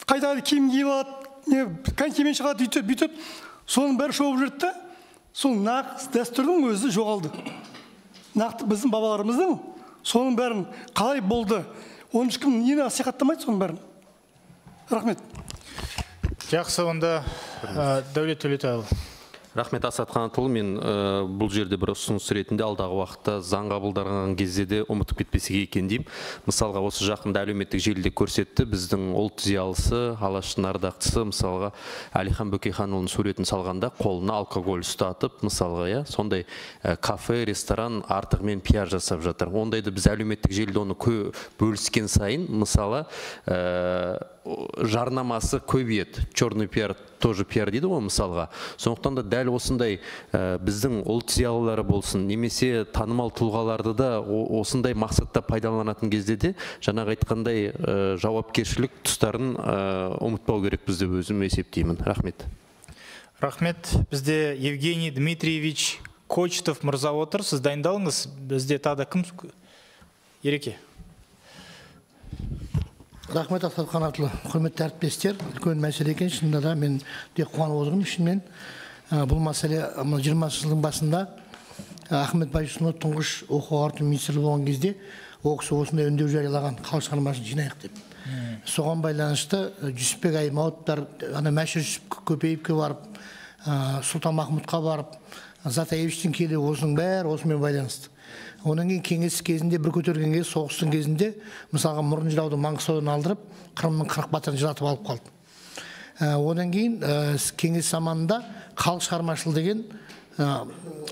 Қайдағы киім киіп алады, конькимен шығады, үйтеді, бүйтеді. Соның бәрі шоу жүрді. Сол нағыз дәстүрдің өзі жоғалды. Нақты біздің бабаларымыздың соның бәрін қалай болды? Оның ешкім нені насихаттамайды соның бәрін. Рахмет. Жақсы, онда Дәулет Төлетайұлы. Рахмет, Асхат Қанатұлы. Мен бұл жерде бір ұсыныс ретінде алдағы уақытта заң қабылданған кезде де ұмытып кетпесек екен деймін. Мысалға, осы жақында әлеуметтік желіде көрсетті, біздің ұлт зиялысы, алаштың ардақтысы, мысалға Әлихан Бөкейханұлының суретін салғанда қолына алкоголь ұстатып, мысалға, сондай кафе, ресторан артығымен пиар жасап жатыр. Ондайды біз әлеуметтік желіде оны бөліскен сайын, мысалы, жарнамасы көбейеді. Черный пиар тоже пиар дейді ғой, мысалға. Сондықтан да дәл осындай біздің ұлт зиялылары болсын, немесе танымал тұлғаларды да осындай мақсатта пайдаланатын кезде де жаңағы айтқандай жауапкершілік тұстарын ұмытпау керек бізде, өзім есептеймін. Рахмет. Рахмет. Бізде Евгений Дмитриевич Кочетов мырза отыр. Сіз дайындалыңыз. Бізде тағы да кім? Ереке. Рахмет, Асхат Қанатұлы. Құрметті әріптестер, үлкен мәселе екен. Шынында да мен де қуанып отырмын шынымен. Бұл мәселе 20 жылдың басында Ахмет Байтұрсынов тұңғыш оқу ағарту министрі болған кезде ол кісі осындай үндеу жариялаған, халық шығармашылығын жинайық деп. Соған байланысты Жүсіпбек Аймауытовтар, Мәшір Жүсіп көпейіпке барып, Сұлтанмахмұтқа барып, Затаевичтің келе осының бәрі осымен байланысты. Оның кеңес кезінде бір көтерген соғыстың кезінде мысалға мұрын жырауды Маңғыстаудан алдырып, Қырымның 40 батырын жыратып алып қалды. Одан кейін кеңес заманында халық шығармашылығы деген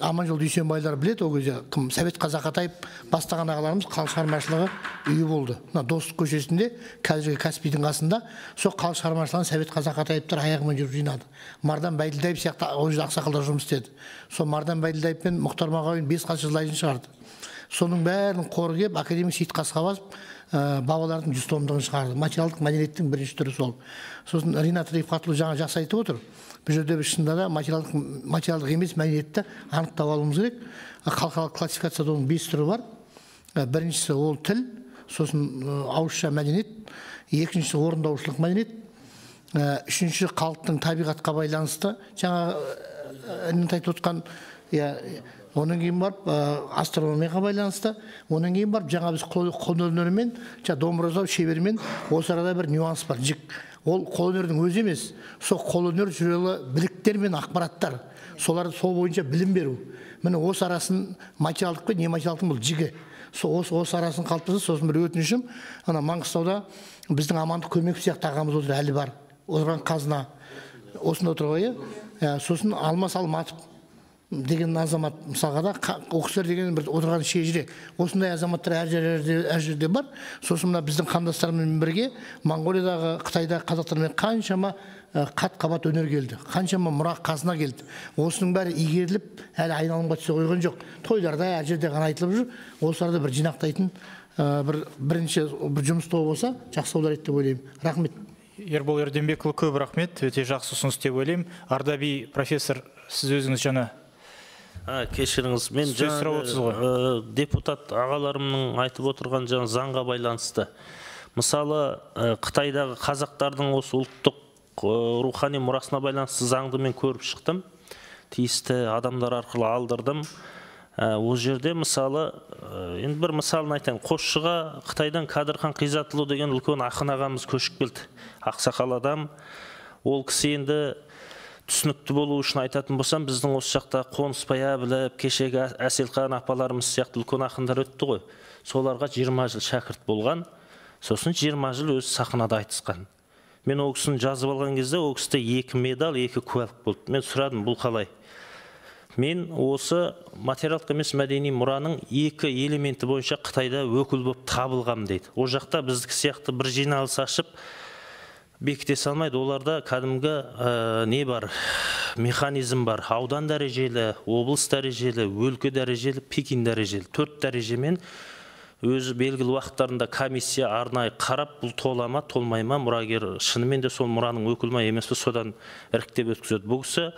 Аманжол Дүйсенбайлар біледі, ол кезде Совет Қазақатайып бастаған ағаларымыз халық шығармашылығы үйі болды. Достық көшесінде, қазіргі Каспийдің қасында, сол халық шығармашылығын Совет Қазақатайыптар аяғымен жүріп жинады. Мардан Байділдаев сияқты ол жерде ақсақалдар жұмыс істеді. Сол Мардан Байділдаев пен Мұхтар Мағауин 5 жылайын шығарды. Соның бәрін қоры кеп, академик Сейіт Қасқабасов бабалардың 100 томдығын шығарды. Материалдық мәдениеттің бірінші түрі сол. Сосын Ринат Рифхатұлы жаңа жақсы айтып отыр. Бұл жерде біз шынында да материалдық емес мәдениетті анықтап алуымыз керек. Халықаралық классификацияда оның 5 түрі бар. Біріншісі ол тіл, сосын ауызша мәдениет, екіншісі орындаушылық мәдениет, үшінші халықтың табиғатқа байланысты, жаңа айтып отқан, Оның кейін барып астрономияға байланысты, оның кейін барып жаңа біз қолөнермен, домбыра жасау шебермен осы арада бір нюанс бар. Ол қолөнердің өзі емес, сол қолөнер жайлы біліктер мен ақпараттар, соларды сол бойынша білім беру. Міне осы арасын материалдық пен нематериалдық бұл жігі. осы арасын қалыптасты. Сосын бір өтінішім, ана Маңғыстауда біздің амандық көмек сияқты ағамыз отыр, әлі бар. Отырған қазына осында отыр ғой. Сосын Алмас Алматов деген азамат, мысалға да оқыстар деген бір отырған шежіре. Осындай азаматтар әр жерде бар. Сосын мына біздің қандастармен бірге Моңғолиядағы, Қытайдағы қазақтармен қаншама қат-қабат өнер келді. Қаншама мұра қазына келді. Осының бәрі игеріліп, әлі айналымға түсе қойған жоқ. Тойларда әр жерде ғана айтылып жүр. Осыларды бір жинақтайтын бірінші жұмыс тобы болса, жақсы болар еді деп ойлаймын. Рахмет. Ербол Ерденбекұлы, көп рахмет. Өте жақсы ұсыныс деп ойлаймын. Ардаби профессор, сіз өзіңіз жаңа кешіріңіз, мен депутат ағаларымның айтып отырған заңға байланысты. Мысалы, Қытайдағы қазақтардың осы ұлттық рухани мұрасына байланысты заңды мен көріп шықтым. Тиісті адамдар арқылы алдырдым. Ол жерде мысалы, енді бір мысалын айтайын, Қосшыға Қытайдан Қадырхан Қизатұлы деген үлкен ақын ағамыз көшіп келді. Ақсақал адам. Ол кісі енді түсінікті болу үшін айтатын болсам, біздің осы жақта қоныспая біліп, кешегі Әселхан апаларымыз сияқты үлкен ақындар өтті ғой. Соларға 20 жыл шәкірт болған, сосын 20 жыл өзі сахнада айтысқан. Мен ол кісіні жазып алған кезде, ол кісіде 2 медаль, 2 куәлік болды. Мен сұрадым, бұл қалай? Мен осы материалдық емес мәдени мұраның 2 элементі бойынша Қытайда өкіл болып табылғам дейді. Ол жақта біздікі сияқты бір жиналыс ашып, бекіте салмайды. Оларда кәдімгі не бар, механизм бар. Аудан дәрежелі, облыс дәрежелі, өлке дәрежелі, Пекин дәрежелі. 4 дәрежемен өзі белгілі уақыттарында комиссия арнайы қарап, бұл толама, толмайма, мұрагер шынымен де сол мұраның өкілі емес пе, содан іріктеп өткізеді. Бұл кісі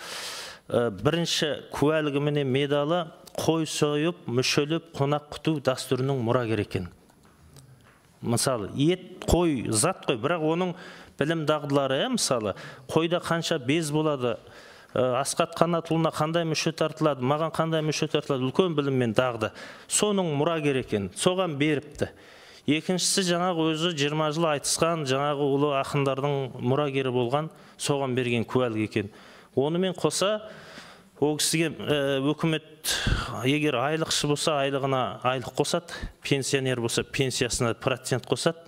бірінші куәлігі менен медалы қой сойып, мүшелеп, қонақ күту дәстүрінің мұрагер екен. Мысалы, ет, қой, зат қой, бірақ оның білім дағдылары, мысалы, қойда қанша без болады, Асқат Қанатұлына қандай мүше тартылады, маған қандай мүше тартылады, үлкен білім мен дағды. Соның мұрагер екен, соған беріпті. Екіншісі жаңағы өзі 20 жыл айтысқан, жаңағы ұлы ақындардың мұрагері болған, соған берген куәлік екен. Онымен қоса, ол кісіге өкімет егер айлықшы болса, айлығына айлық қосады, пенсионер болса, пенсиясына процент қосады.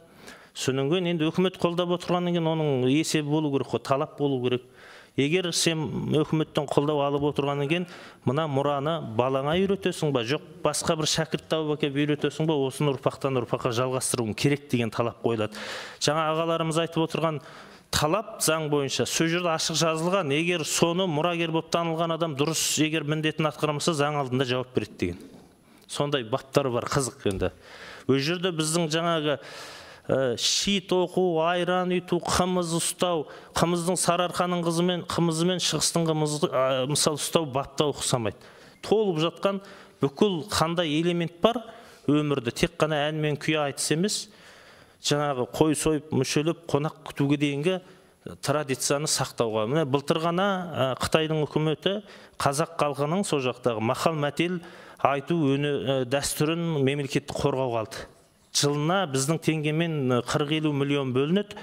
Сонымен енді өкімет қолдап отырғаннан кейін оның есебі болу керек, талап болу керек. Егер сен өкіметтен қолдау алып отырғаннан кейін, мына мұраны балаңа үйретесің ба, жоқ басқа бір шәкірт тауып әкеліп үйретесің ба, осыны ұрпақтан ұрпаққа жалғастыруың керек деген талап қойылады. Жаңа ағаларымыз айтып отырған талап заң бойынша сол жерде ашық жазылған, егер соны мұрагер болып танылған адам дұрыс егер міндетін атқарамаса, заң алдында жауап береді деген. Сондай баптары бар, қызық енді. Ол жерде біздің жаңағы шит оқу, айран үйту, қымыз ұстау, қымыздың Сарыарқаның қымызымен шығыстың қымызы мысал ұстау бапта ұқсамайды. Толып жатқан бүкіл қандай элемент бар өмірді, тек қана ән мен күй айтыс емес, жаңағы қой сойып, мүшелеп, қонақ күтуге дейінгі традицияны сақтауға. Міне былтыр ғана Қытайдың үкіметі қазақ халқының сол жақтағы мақал мәтел айту дәстүрін мемлекеттік қорғауға алды. Жылына біздің теңгемен 40-50 миллион бөлінеді.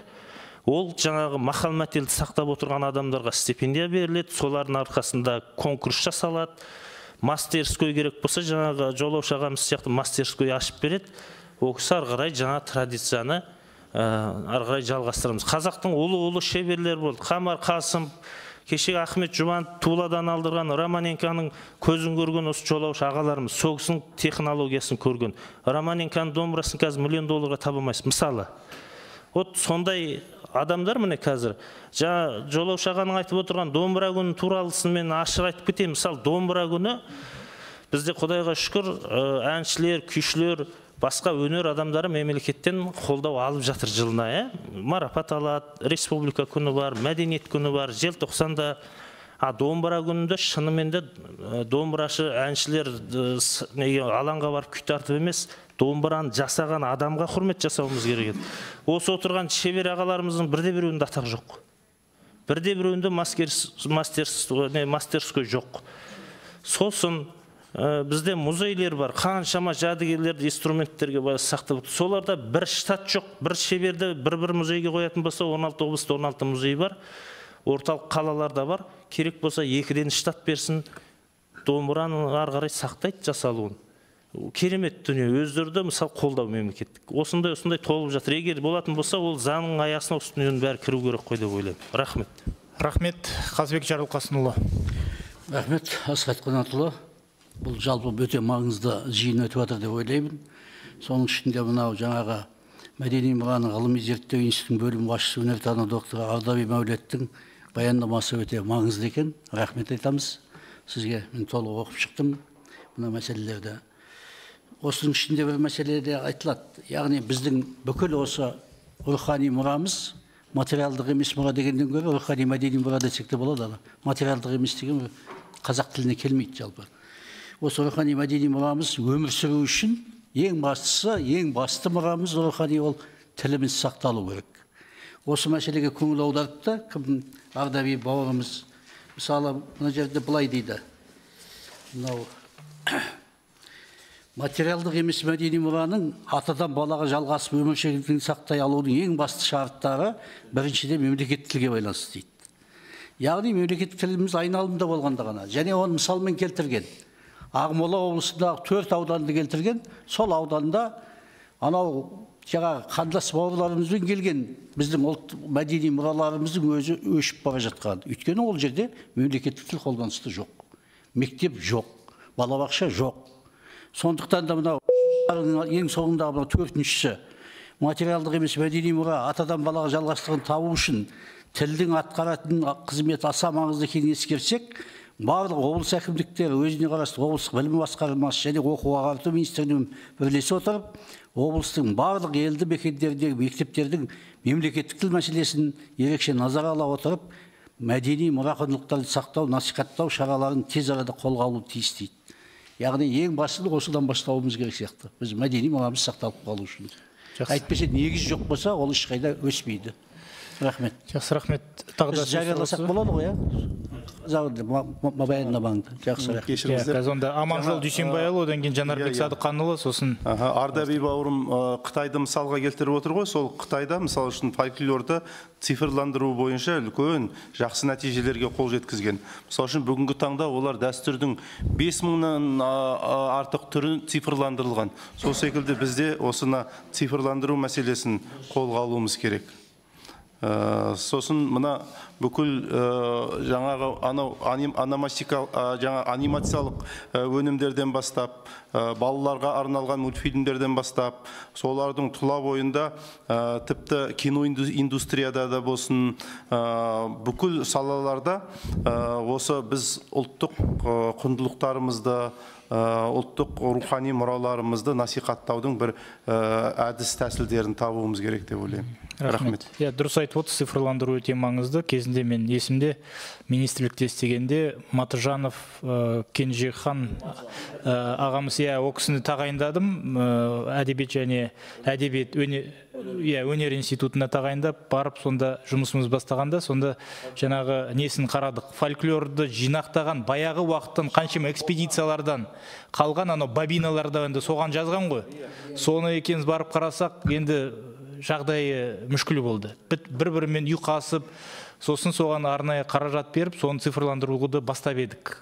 Ол жаңағы мақал мәтелді сақтап отырған адамдарға стипендия беріледі, солардың арқасында конкурс жасалады. Мастерской керек болса, жаңағы жолаушы ағамыз сияқты мастерской ашып береді. Ол кісі ары қарай жаңа традицияны ары қарай жалғастырамыз. Қазақтың ұлы шеберлер болды. Қамар Қасым, кешегі Ахмет Жұбан Туладан алдырған Романенконың көзін көрген осы жолаушы ағаларымыз, соғысының технологиясын көрген. Романенконың домбырасын қазір $1 миллион таба алмайсыз. Мысалы, вот сондай адамдар міне қазір. Жаңа жолаушы ағаның айтып отырған домбыра күні туралысын мен ашық айтып кетейін. Мысалы, домбыра күні бізде Құдайға шүкір әншілер, күйшілер, басқа өнер адамдары мемлекеттен қолдау алып жатыр жылына, марапат алады, республика күні бар, мәдениет күні бар, желтоқсанда. Домбыра күнінде шынымен де домбырашы әншілер алаңға барып күй тартып емес, домбыраны жасаған адамға құрмет жасауымыз керек еді. Осы отырған шебер ағаларымыздың бірде-біреуінде атақ жоқ. Бірде-біреуінде мастерской жоқ. Сосын бізде музейлер бар, қаншама жәдігерлерді инструменттерге сақтап. Соларда бір штат жоқ, бір шеберді бір музейге қоятын болса, 16 облыста 16 музей бар, орталық қалаларда бар. Керек болса 2-ден штат берсін, домбыраны ары қарай сақтайды жасалуын. керемет дүние, өздері мысалы қолдау мемлекеттік. Осындай толып жатыр. Егер болатын болса, ол заңның аясына үстінен бәрі кіру керек қой деп ойлаймын. Рахмет. Рахмет. Қазбек Жарылқасынұлы. Рахмет, Асхат Қанатұлы. Бұл жалпы өте маңызды жиын өтіп жатыр деп ойлаймын. Соның ішінде мынау жаңағы Мәдени мұраның ғылыми зерттеу институтының бөлім басшысы өнертану докторы Ардаби Мәулеттің баяндамасы өте маңызды екен. Рахмет айтамыз. Сізге мен толық оқып шықтым мына мәселелерді. Осының ішінде бір мәселе де айтылады. Яғни біздің бүкіл осы рухани мұрамыз, материалдық емес мұра дегеннен гөрі рухани мәдени мұра десек те болады. Материалдық емес деген қазақ тіліне келмейді жалпы. Осы рухани мәдени мұрамыз өмір сүру үшін ең басты мұрамыз рухани ол тіліміз сақталу керек. Осы мәселеге көңіл аудартты кім Ардаби бауырымыз. Мысалы, мына жерде былай дейді. Мынау материалдық емес мәдени мұраның атадан балаға жалғасып өміршеңдігін сақтай алудың ең басты шарттары біріншіден мемлекеттік тілге байланысты дейді. Яғни мемлекеттік тіліміз айналымда болғанда ғана. Және оны мысалмен келтірген. Ақмола облысындағы 4 ауданды келтірген, сол ауданда анау жаңағы қандас бауырларымызбен келген біздің ұлт мәдени мұраларымыздың өзі өшіп бара жатқан. Өйткені ол жерде мемлекеттік тіл қолданысты жоқ. Мектеп жоқ, балабақша жоқ. Сондықтан да мынау ең соңында мынау 4-шісі материалдық емес мәдени мұра атадан балаға жалғастығын табу үшін тілдің атқаратын қызметі аса маңызды екенін ескерсек, барлық облыс әкімдіктері өзіне қарасты облыстық білім басқармасы және оқу ағарту министрлігімен бірлесе отырып, облыстың барлық елді мекендердегі мектептердің мемлекеттік тіл мәселесін ерекше назар ала отырып, мәдени мұра құндылықтарды сақтау, насихаттау шараларын тез арада қолға алуы тиіс дейді. Яғни ең басты осыдан бастауымыз керек сияқты. Біз мәдени мұрамыз сақталып қалу үшін. Әйтпесе негіз жоқ болса, ол ешқайда өспейді. Рахмет. Жақсы, рахмет. Тағы да жарияласақ болады ғой, баяндамаңды. Жақсы, рахмет. Қазонда Аманжол Дүйсенбайұлы, одан кейін Жанарбек Садыққанұлы, сосын. Ардаби бауырым Қытайды мысалға келтіріп отыр ғой, сол Қытайда мысалы үшін фольклорды цифрландыру бойынша үлкен жақсы нәтижелерге қол жеткізген. Мысалы үшін бүгінгі таңда олар дәстүрдің 5000-нан артық түрі цифрландырылған. Сол секілді бізде осыны цифрландыру мәселесін қолға алуымыз керек. Сосын мына бүкіл жаңағы анимациялық өнімдерден бастап, балаларға арналған мультфильмдерден бастап, солардың тұла бойында тіпті кино индустрияда да болсын, бүкіл салаларда осы біз ұлттық құндылықтарымызды, ұлттық рухани мұраларымызды насихаттаудың бір әдіс тәсілдерін табуымыз керек деп ойлаймын. Рахмет. Дұрыс айтып отыр, цифрландыру өте маңызды. Кезінде мен есімде министрлікте істегенде Матыжанов Кенжехан ағамыз, о кісіні тағайындадым, әдебиет және әдебиет өнер институтына тағайындап, барып сонда жұмысымыз бастағанда, сонда жаңағы несін қарадық. Фольклорды жинақтаған баяғы уақыттан қаншама экспедициялардан қалған анау бабиналарда енді соған жазған ғой. Соны екеніз барып қарасақ, енді жағдайы мүшкіл болды. Бір-бірімен ұйқасып, сосын соған арнайы қаражат беріп, соны цифрландыруды бастап едік.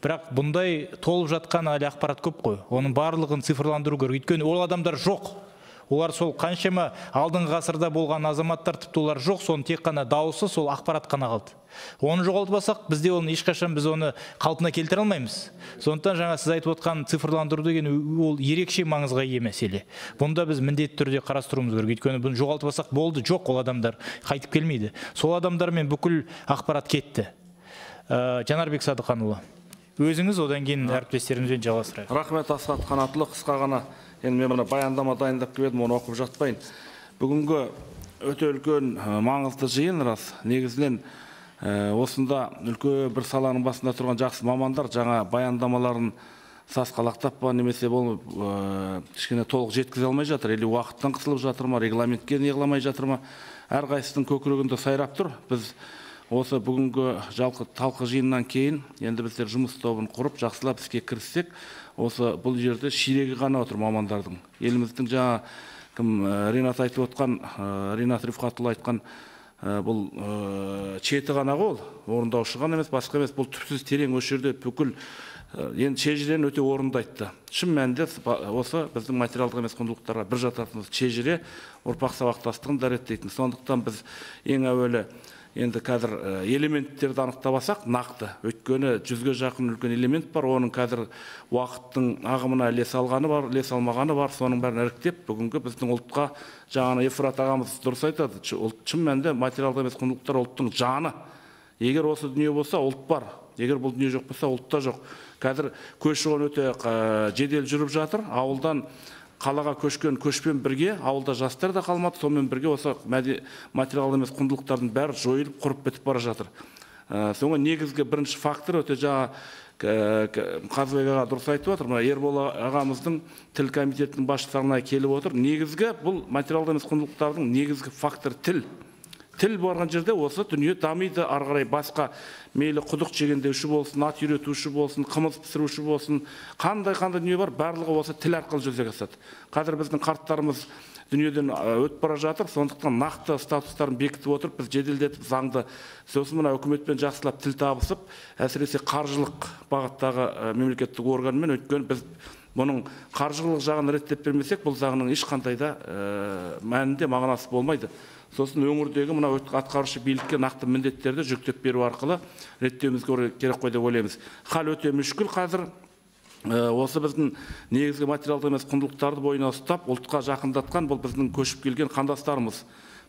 Бірақ бұндай толып жатқан әлі ақпарат көп қой. Оның барлығын цифрландыру керек. Өйткені ол адамдар жоқ. Олар сол қаншама алдыңғы ғасырда болған азаматтар тіпті олар жоқ, соның тек қана дауысы, сол ақпарат қана қалды. Оны жоғалтпасақ, бізде оны ешқашан біз оны қалпына келтіре алмаймыз. Сондықтан жаңа сіз айтып отқан цифрландыру деген ол ерекше маңызға ие мәселе. Бұнда біз міндетті түрде қарастыруымыз керек. Өйткені бұны жоғалтпасақ болды, жоқ, ол адамдар қайтып келмейді. Сол адамдармен бүкіл ақпарат кетті. Жанарбек Садықанұлы, өзіңіз, одан кейін әріптестерімізбен жалғастырайық. Рахмет, Асхат Қанатұлы. Қысқа ғана енді мен мына баяндама дайындап келдім, оны оқып жатпайын. Бүгінгі өте үлкен маңызды жиын рас. Негізінен осында үлкен бір саланың басында тұрған жақсы мамандар жаңа баяндамаларын сасқалақтап па немесе бұл кішкене толық жеткізе алмай жатыр, или уақыттан қысылып жатыр ма, регламентке неғыламай жатыр ма, әрқайсысының көкірегінде сайрап тұр. Біз осы бүгінгі жалқы талқы жиыннан кейін енді біздер жұмыс тобын құрып жақсылап іске кіріссек, осы бұл жерде ширегі ғана отыр мамандардың. Еліміздің жаңа кім Ринат айтып отқан, Ринат Рифқатұлы айтқан бұл четі ғана ғой, орындаушы ғана емес, басқа емес, бұл түпсіз терең осы жерде бүкіл енді шежірені өте орынды айтты. Шын мәнінде осы біздің материалдық емес құндылықтарға бір жататынымыз шежіре ұрпақ сабақтастығын да реттейтін. Сондықтан біз ең әуелі енді қазір элементтерді анықтап алсақ нақты. Өйткені 100-ге жақын үлкен элемент бар, оның қазір уақыттың ағымына ілесе алғаны бар, ілесе алмағаны бар, соның бәрін іріктеп, бүгінгі біздің ұлтқа жаңа Ефрат ағамыз дұрыс айтады. Шын мәнінде материалдық емес құндылықтар ұлттың жаны. Егер осы дүние болса, ұлт бар. Егер бұл дүние жоқ болса, ұлтта жоқ. Қазір көші-қон өте жедел жүріп жатыр. Ауылдан қалаға көшкен көшпен бірге, ауылда жастар да қалмады, сонымен бірге осы материалдық емес құндылықтардың бәрі жойылып, құрып бітіп бара жатыр. Соңғы негізгі бірінші фактор өте жаңа Қазыбек аға дұрыс айтып отыр. Ербол ағамыздың тіл комитетінің басшыларына келіп отыр. Негізгі бұл материалдық емес құндылықтардың негізгі фактор тіл. Тіл барған жерде осы дүние дамиды, ары қарай басқа мейлі құдық жегендеуші болсын, ат үйретуші болсын, қымыз пісіруші болсын, қандай дүние бар, барлығы осы тіл арқылы жүзеге асады. Қазір біздің қарттарымыз дүниеден өтіп бара жатыр, сондықтан нақты статустарын бекітіп отырып, біз жеделдетіп заңды сосын мына үкіметпен жақсылап тіл табысып, әсіресе қаржылық бағыттағы мемлекеттік органмен, өйткені біз бұның қаржылық жағын реттеп бермесек, бұл заңның ешқандай да мәнінде мағынасы болмайды. Сосын өңірдегі мына атқарушы билікке нақты міндеттерді жүктеп беру арқылы реттеуіміз керек қой деп ойлаймыз. Хал өте мүшкіл қазір. Осы біздің негізгі материалдық емес құндылықтарды бойына ұстап, ұлтқа жақындатқан бұл біздің көшіп келген қандастарымыз.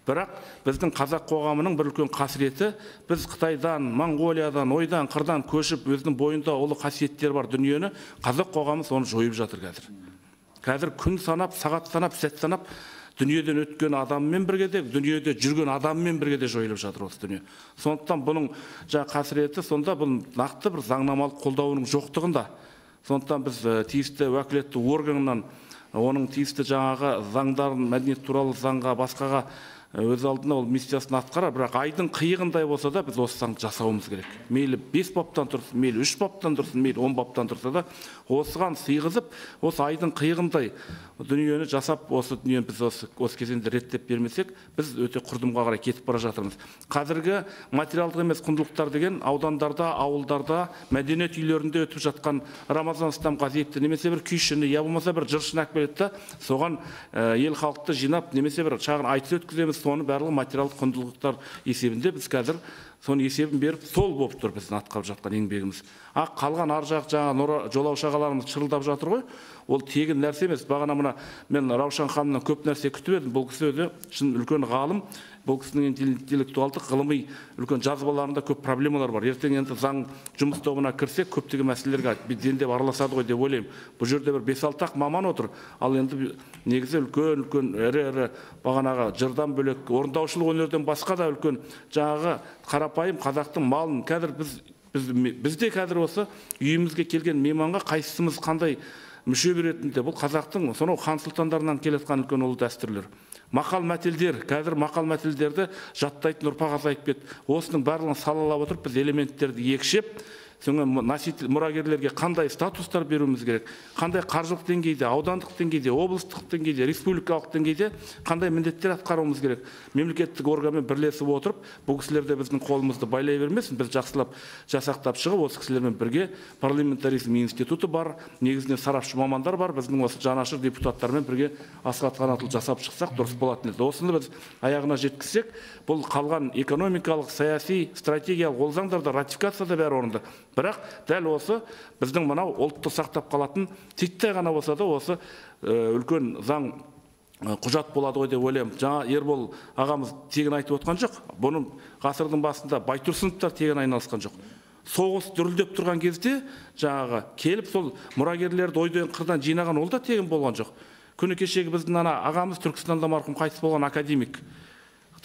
Бірақ біздің қазақ қоғамының бір үлкен қасіреті, біз Қытайдан, Моңғолиядан, ойдан, қырдан көшіп, өзінің бойында ұлы қасиеттер бар дүниені, қазақ қоғамы соны жойып жатыр қазір. Қазір күн санап, сағат санап, сәт санап, дүниеден өткен адаммен бірге де, дүниеде жүрген адаммен бірге де жойылып жатыр осы дүние. Сондықтан бұның қасіреті сонда бұл нақты бір заңнамалық қолдауының жоқтығында. Сондықтан біз тиісті уәкілетті органынан оның тиісті жаңағы заңдарын, мәдениет туралы заңға, басқаға өз алдына ол миссиясын атқарар, бірақ айдың қиығындай болса да біз осы заңды жасауымыз керек. Мейлі 5 баптан тұрсын, мейлі 3 баптан тұрсын, мейлі 10 баптан тұрса да, осыған сыйғызып, осы айдың қиығындай дүниені жасап, осы дүниені біз осы кезеңде реттеп бермесек, біз өте құрдымға қарай кетіп бара жатырмыз. Қазіргі материалдық емес құндылықтар деген аудандарда, ауылдарда, мәдениет үйлерінде өтіп жатқан Рамазан Ыстам Қазиевті немесе бір күйшіні, я болмаса бір жыршыны әкеледі, соған ел халықты жинап, немесе бір шағын айтыс өткіземіз, соны барлығы материалдық құндылықтар есебінде біз қазір соны есебін беріп, сол болып тұр біздің атқарып жатқан еңбегіміз. Қалған ар жақ жаңа жолаушы ағаларымыз шырылдап жатыр ғой, ол тегін нәрсе емес. Бағана мына мен Раушан ханымнан көп нәрсе күтіп едім. Бұл кісі өзі шын үлкен ғалым, бұл кісінің интеллектуалдық, ғылыми үлкен жазбаларында көп проблемалар бар. Ертең енді заң жұмыс тобына кірсек, көптеген мәселелерге дендеп араласады ғой деп ойлаймын. Бұл жерде бір 5-6 маман отыр. Ал енді негізі үлкен ірі бағанағы жырдан бөлек орындаушылық өнерден басқа да үлкен жаңағы қарапайым қазақтың малын қазір бізде қазір осы үйімізге келген мейманға қайсымыз қандай мүше беретінде бұл қазақтың сонау хан сұлтандарынан келетқан үлкен ұлы дәстүрлер. Мақал мәтелдер, қазір мақал мәтелдерді жаттайтын ұрпақ азайып кетті. Осының барлығын салалап отырып біз элементтерді екшеп, носитель мұрагерлерге қандай статустар беруіміз керек, қандай қаржылық деңгейде, аудандық деңгейде, облыстық деңгейде, республикалық деңгейде қандай міндеттер атқаруымыз керек. Мемлекеттік органмен бірлесіп отырып, бұл кісілерде біздің қолымызды байлай бермесін, біз жақсылап жасақтап шығып, осы кісілермен бірге парламентаризм институты бар, негізінен сарапшы мамандар бар, біздің осы жанашыр депутаттармен бірге Асхат Қанатұлы жасап шықсақ дұрыс болатын еді. Осыны біз аяғына жеткізсек, бұл қалған экономикалық, саяси, стратегиялық ол заңдарда ратификацияда бәрі орынды. Бірақ дәл осы біздің мынау ұлтты сақтап қалатын титтей ғана болса да осы үлкен заң құжат болады ғой деп ойлаймын. Жаңа Ербол ағамыз тегін айтып отқан жоқ. Бұның ғасырдың басында Байтұрсыновтар тегін айналысқан жоқ. Соғыс дүрілдеп тұрған кезде жаңағы келіп сол мұрагерлерді ойдан қырдан жинаған ол да тегін болған жоқ. Күні кешегі біздің ағамыз Түркістанда марқұм қайтыс болған академик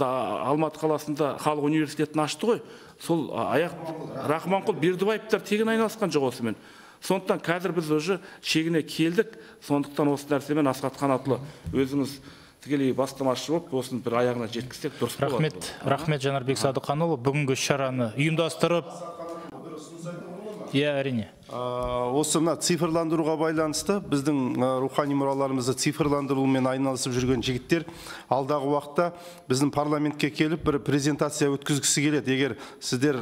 Алматы қаласында халық университетін ашты ғой. Сол Рахманқұл Бердібаевтар тегін айналысқан жоқ осымен. Сондықтан қазір біз уже шегіне келдік. Сондықтан осы нәрсемен Асхат Қанатұлы өзіңіз тікелей бастамашы болып, осыны бір аяғына жеткізсек дұрыс болады. Рахмет Жанарбек Садықанұлы. Бүгінгі шараны ұйымдастырып Иә, әрине. Осы мына цифрландыруға байланысты біздің рухани мұраларымызды цифрландырумен айналысып жүрген жігіттер алдағы уақытта біздің парламентке келіп бір презентация өткізгісі келеді. Егер сіздер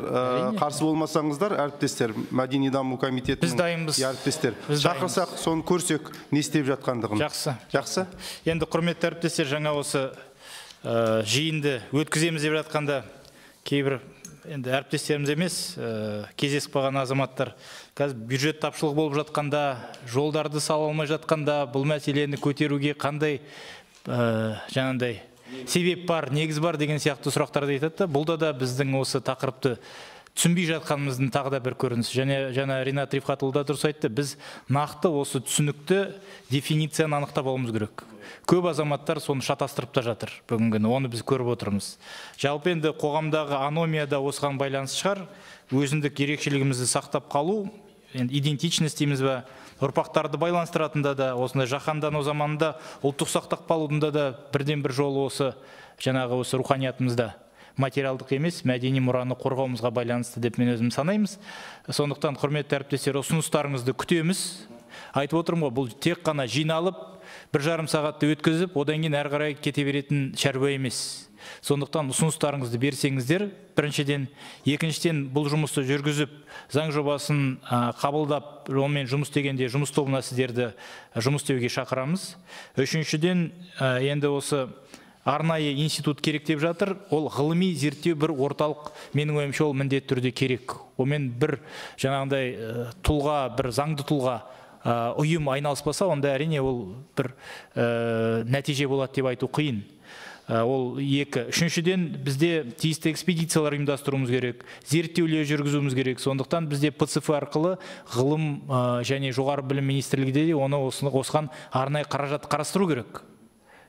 қарсы болмасаңыздар, әріптестер, мәдени даму комитетінің біз дайынбыз. Әріптестер, шақырсақ, соны көрсек, не істеп жатқандығын. Жақсы. Жақсы. Енді құрметті әріптестер, жаңа осы жиынды өткіземіз деп жатқанда кейбір енді әріптестеріміз емес, кездесіп қалған азаматтар қазір бюджет тапшылығы болып жатқанда, жолдарды сала алмай жатқанда, бұл мәселені көтеруге қандай жаңағындай себеп бар, негіз бар деген сияқты сұрақтарды айтады. Бұлда да біздің осы тақырыпты түсінбей жатқанымыздың тағы да бір көрінісі. Жаңа Ринат Рифхатұлы да дұрыс айтты, біз нақты осы түсінікті дефиницияны анықтап алуымыз керек. Көп азаматтар соны шатастырып та жатыр бүгінгі, оны біз көріп отырмыз. Жалпы енді қоғамдағы аномия да осыған байланысты шығар, өзіндік ерекшелігімізді сақтап қалу, идентичность дейміз бе, ұрпақтарды байланыстыратында да, осындай жаһандану заманында ұлттық сақтап қалудың да бірден бір жолы осы жаңағы осы руханиятымызда материалдық емес, мәдени мұраны қорғауымызға байланысты деп мен өзім санаймыз. Сондықтан құрметті әріптестер, ұсыныстарыңызды күтеміз. Айтып отырмын ғой, бұл тек қана жиналып, 1,5 сағатты өткізіп, одан кейін әрі қарай кете беретін шаруа емес. Сондықтан ұсыныстарыңызды берсеңіздер, біріншіден, екіншіден бұл жұмысты жүргізіп, заң жобасын қабылдап, онымен жұмыс дегенде жұмыс тобына сіздерді жұмыс істеуге шақырамыз. Үшіншіден, енді осы арнайы институт керек деп жатыр, ол ғылыми зерттеу бір орталық, менің ойымша ол міндетті түрде керек. Онымен бір жаңағындай тұлға, бір заңды тұлға ұйым айналыспаса, онда әрине ол бір нәтиже болады деп айту қиын. Ол екі. Үшіншіден, бізде тиісті экспедициялар ұйымдастыруымыз керек, зерттеулер жүргізуіміз керек. Сондықтан бізде ПЦФ арқылы ғылым және жоғары білім министрлігінде де оны осыған арнайы қаражат қарастыру керек.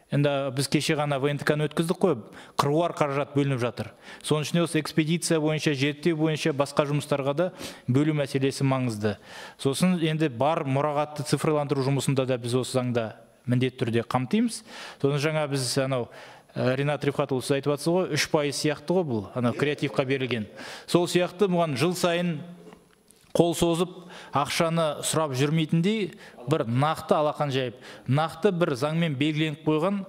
Енді біз кеше ғана ВНТК-ны өткіздік қой, қыруар қаражат бөлініп жатыр. Соның ішінде осы экспедиция бойынша, зерттеу бойынша басқа жұмыстарға да бөлу мәселесі маңызды. Сосын енді бар мұрағатты цифрландыру жұмысында да біз осы заңда міндетті түрде қамтимыз. Сосын жаңа біз Ринат Рифхатұлы сіз айтып жатсыз ғой, 3% сияқты ғой бұл, креативқа берілген. Сол сияқты бұған жыл сайын қол созып, ақшаны сұрап жүрмейтіндей, бір нақты алақан жайып, нақты бір заңмен белгіленіп қойған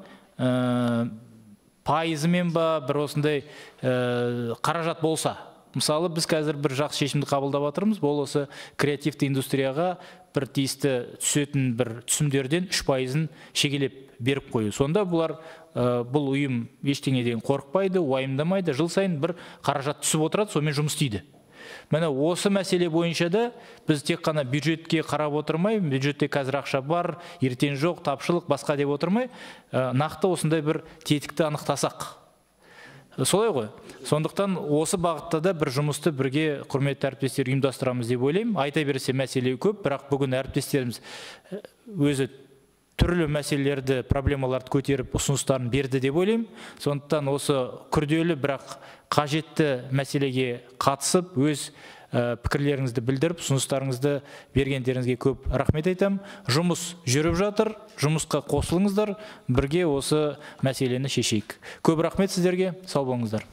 пайызымен ба, бір осындай қаражат болса. Мысалы, біз қазір бір жақсы шешімді қабылдап жатырмыз, бұл осы креативті индустрияға бір тиісті түсетін бір түсімдерден 3%-ын шегелеп беріп қою. Сонда бұлар бұл ұйым ештеңеден қорықпайды, уайымдамайды, жыл сайын бір қаражат түсіп отырады, сонымен жұмыс істейді. Міне осы мәселе бойынша да біз тек қана бюджетке қарап отырмай, бюджетте қазір ақша бар, ертең жоқ, тапшылық, басқа деп отырмай, нақты осындай бір тетікті анықтасақ. Солай ғой. Сондықтан осы бағытта да бір жұмысты бірге құрметті әріптестер ұйымдастырамыз деп ойлаймын. Айта берсе мәселе көп, бірақ бүгін әріптестеріміз өзі түрлі мәселелерді, проблемаларды көтеріп ұсыныстарын берді деп ойлаймын. Сондықтан осы күрделі, бірақ қажетті мәселеге қатысып, өз пікірлеріңізді білдіріп, ұсыныстарыңызды бергендеріңізге көп рахмет айтамын. Жұмыс жүріп жатыр, жұмысқа қосылыңыздар, бірге осы мәселені шешейік. Көп рахмет сіздерге, сау болыңыздар.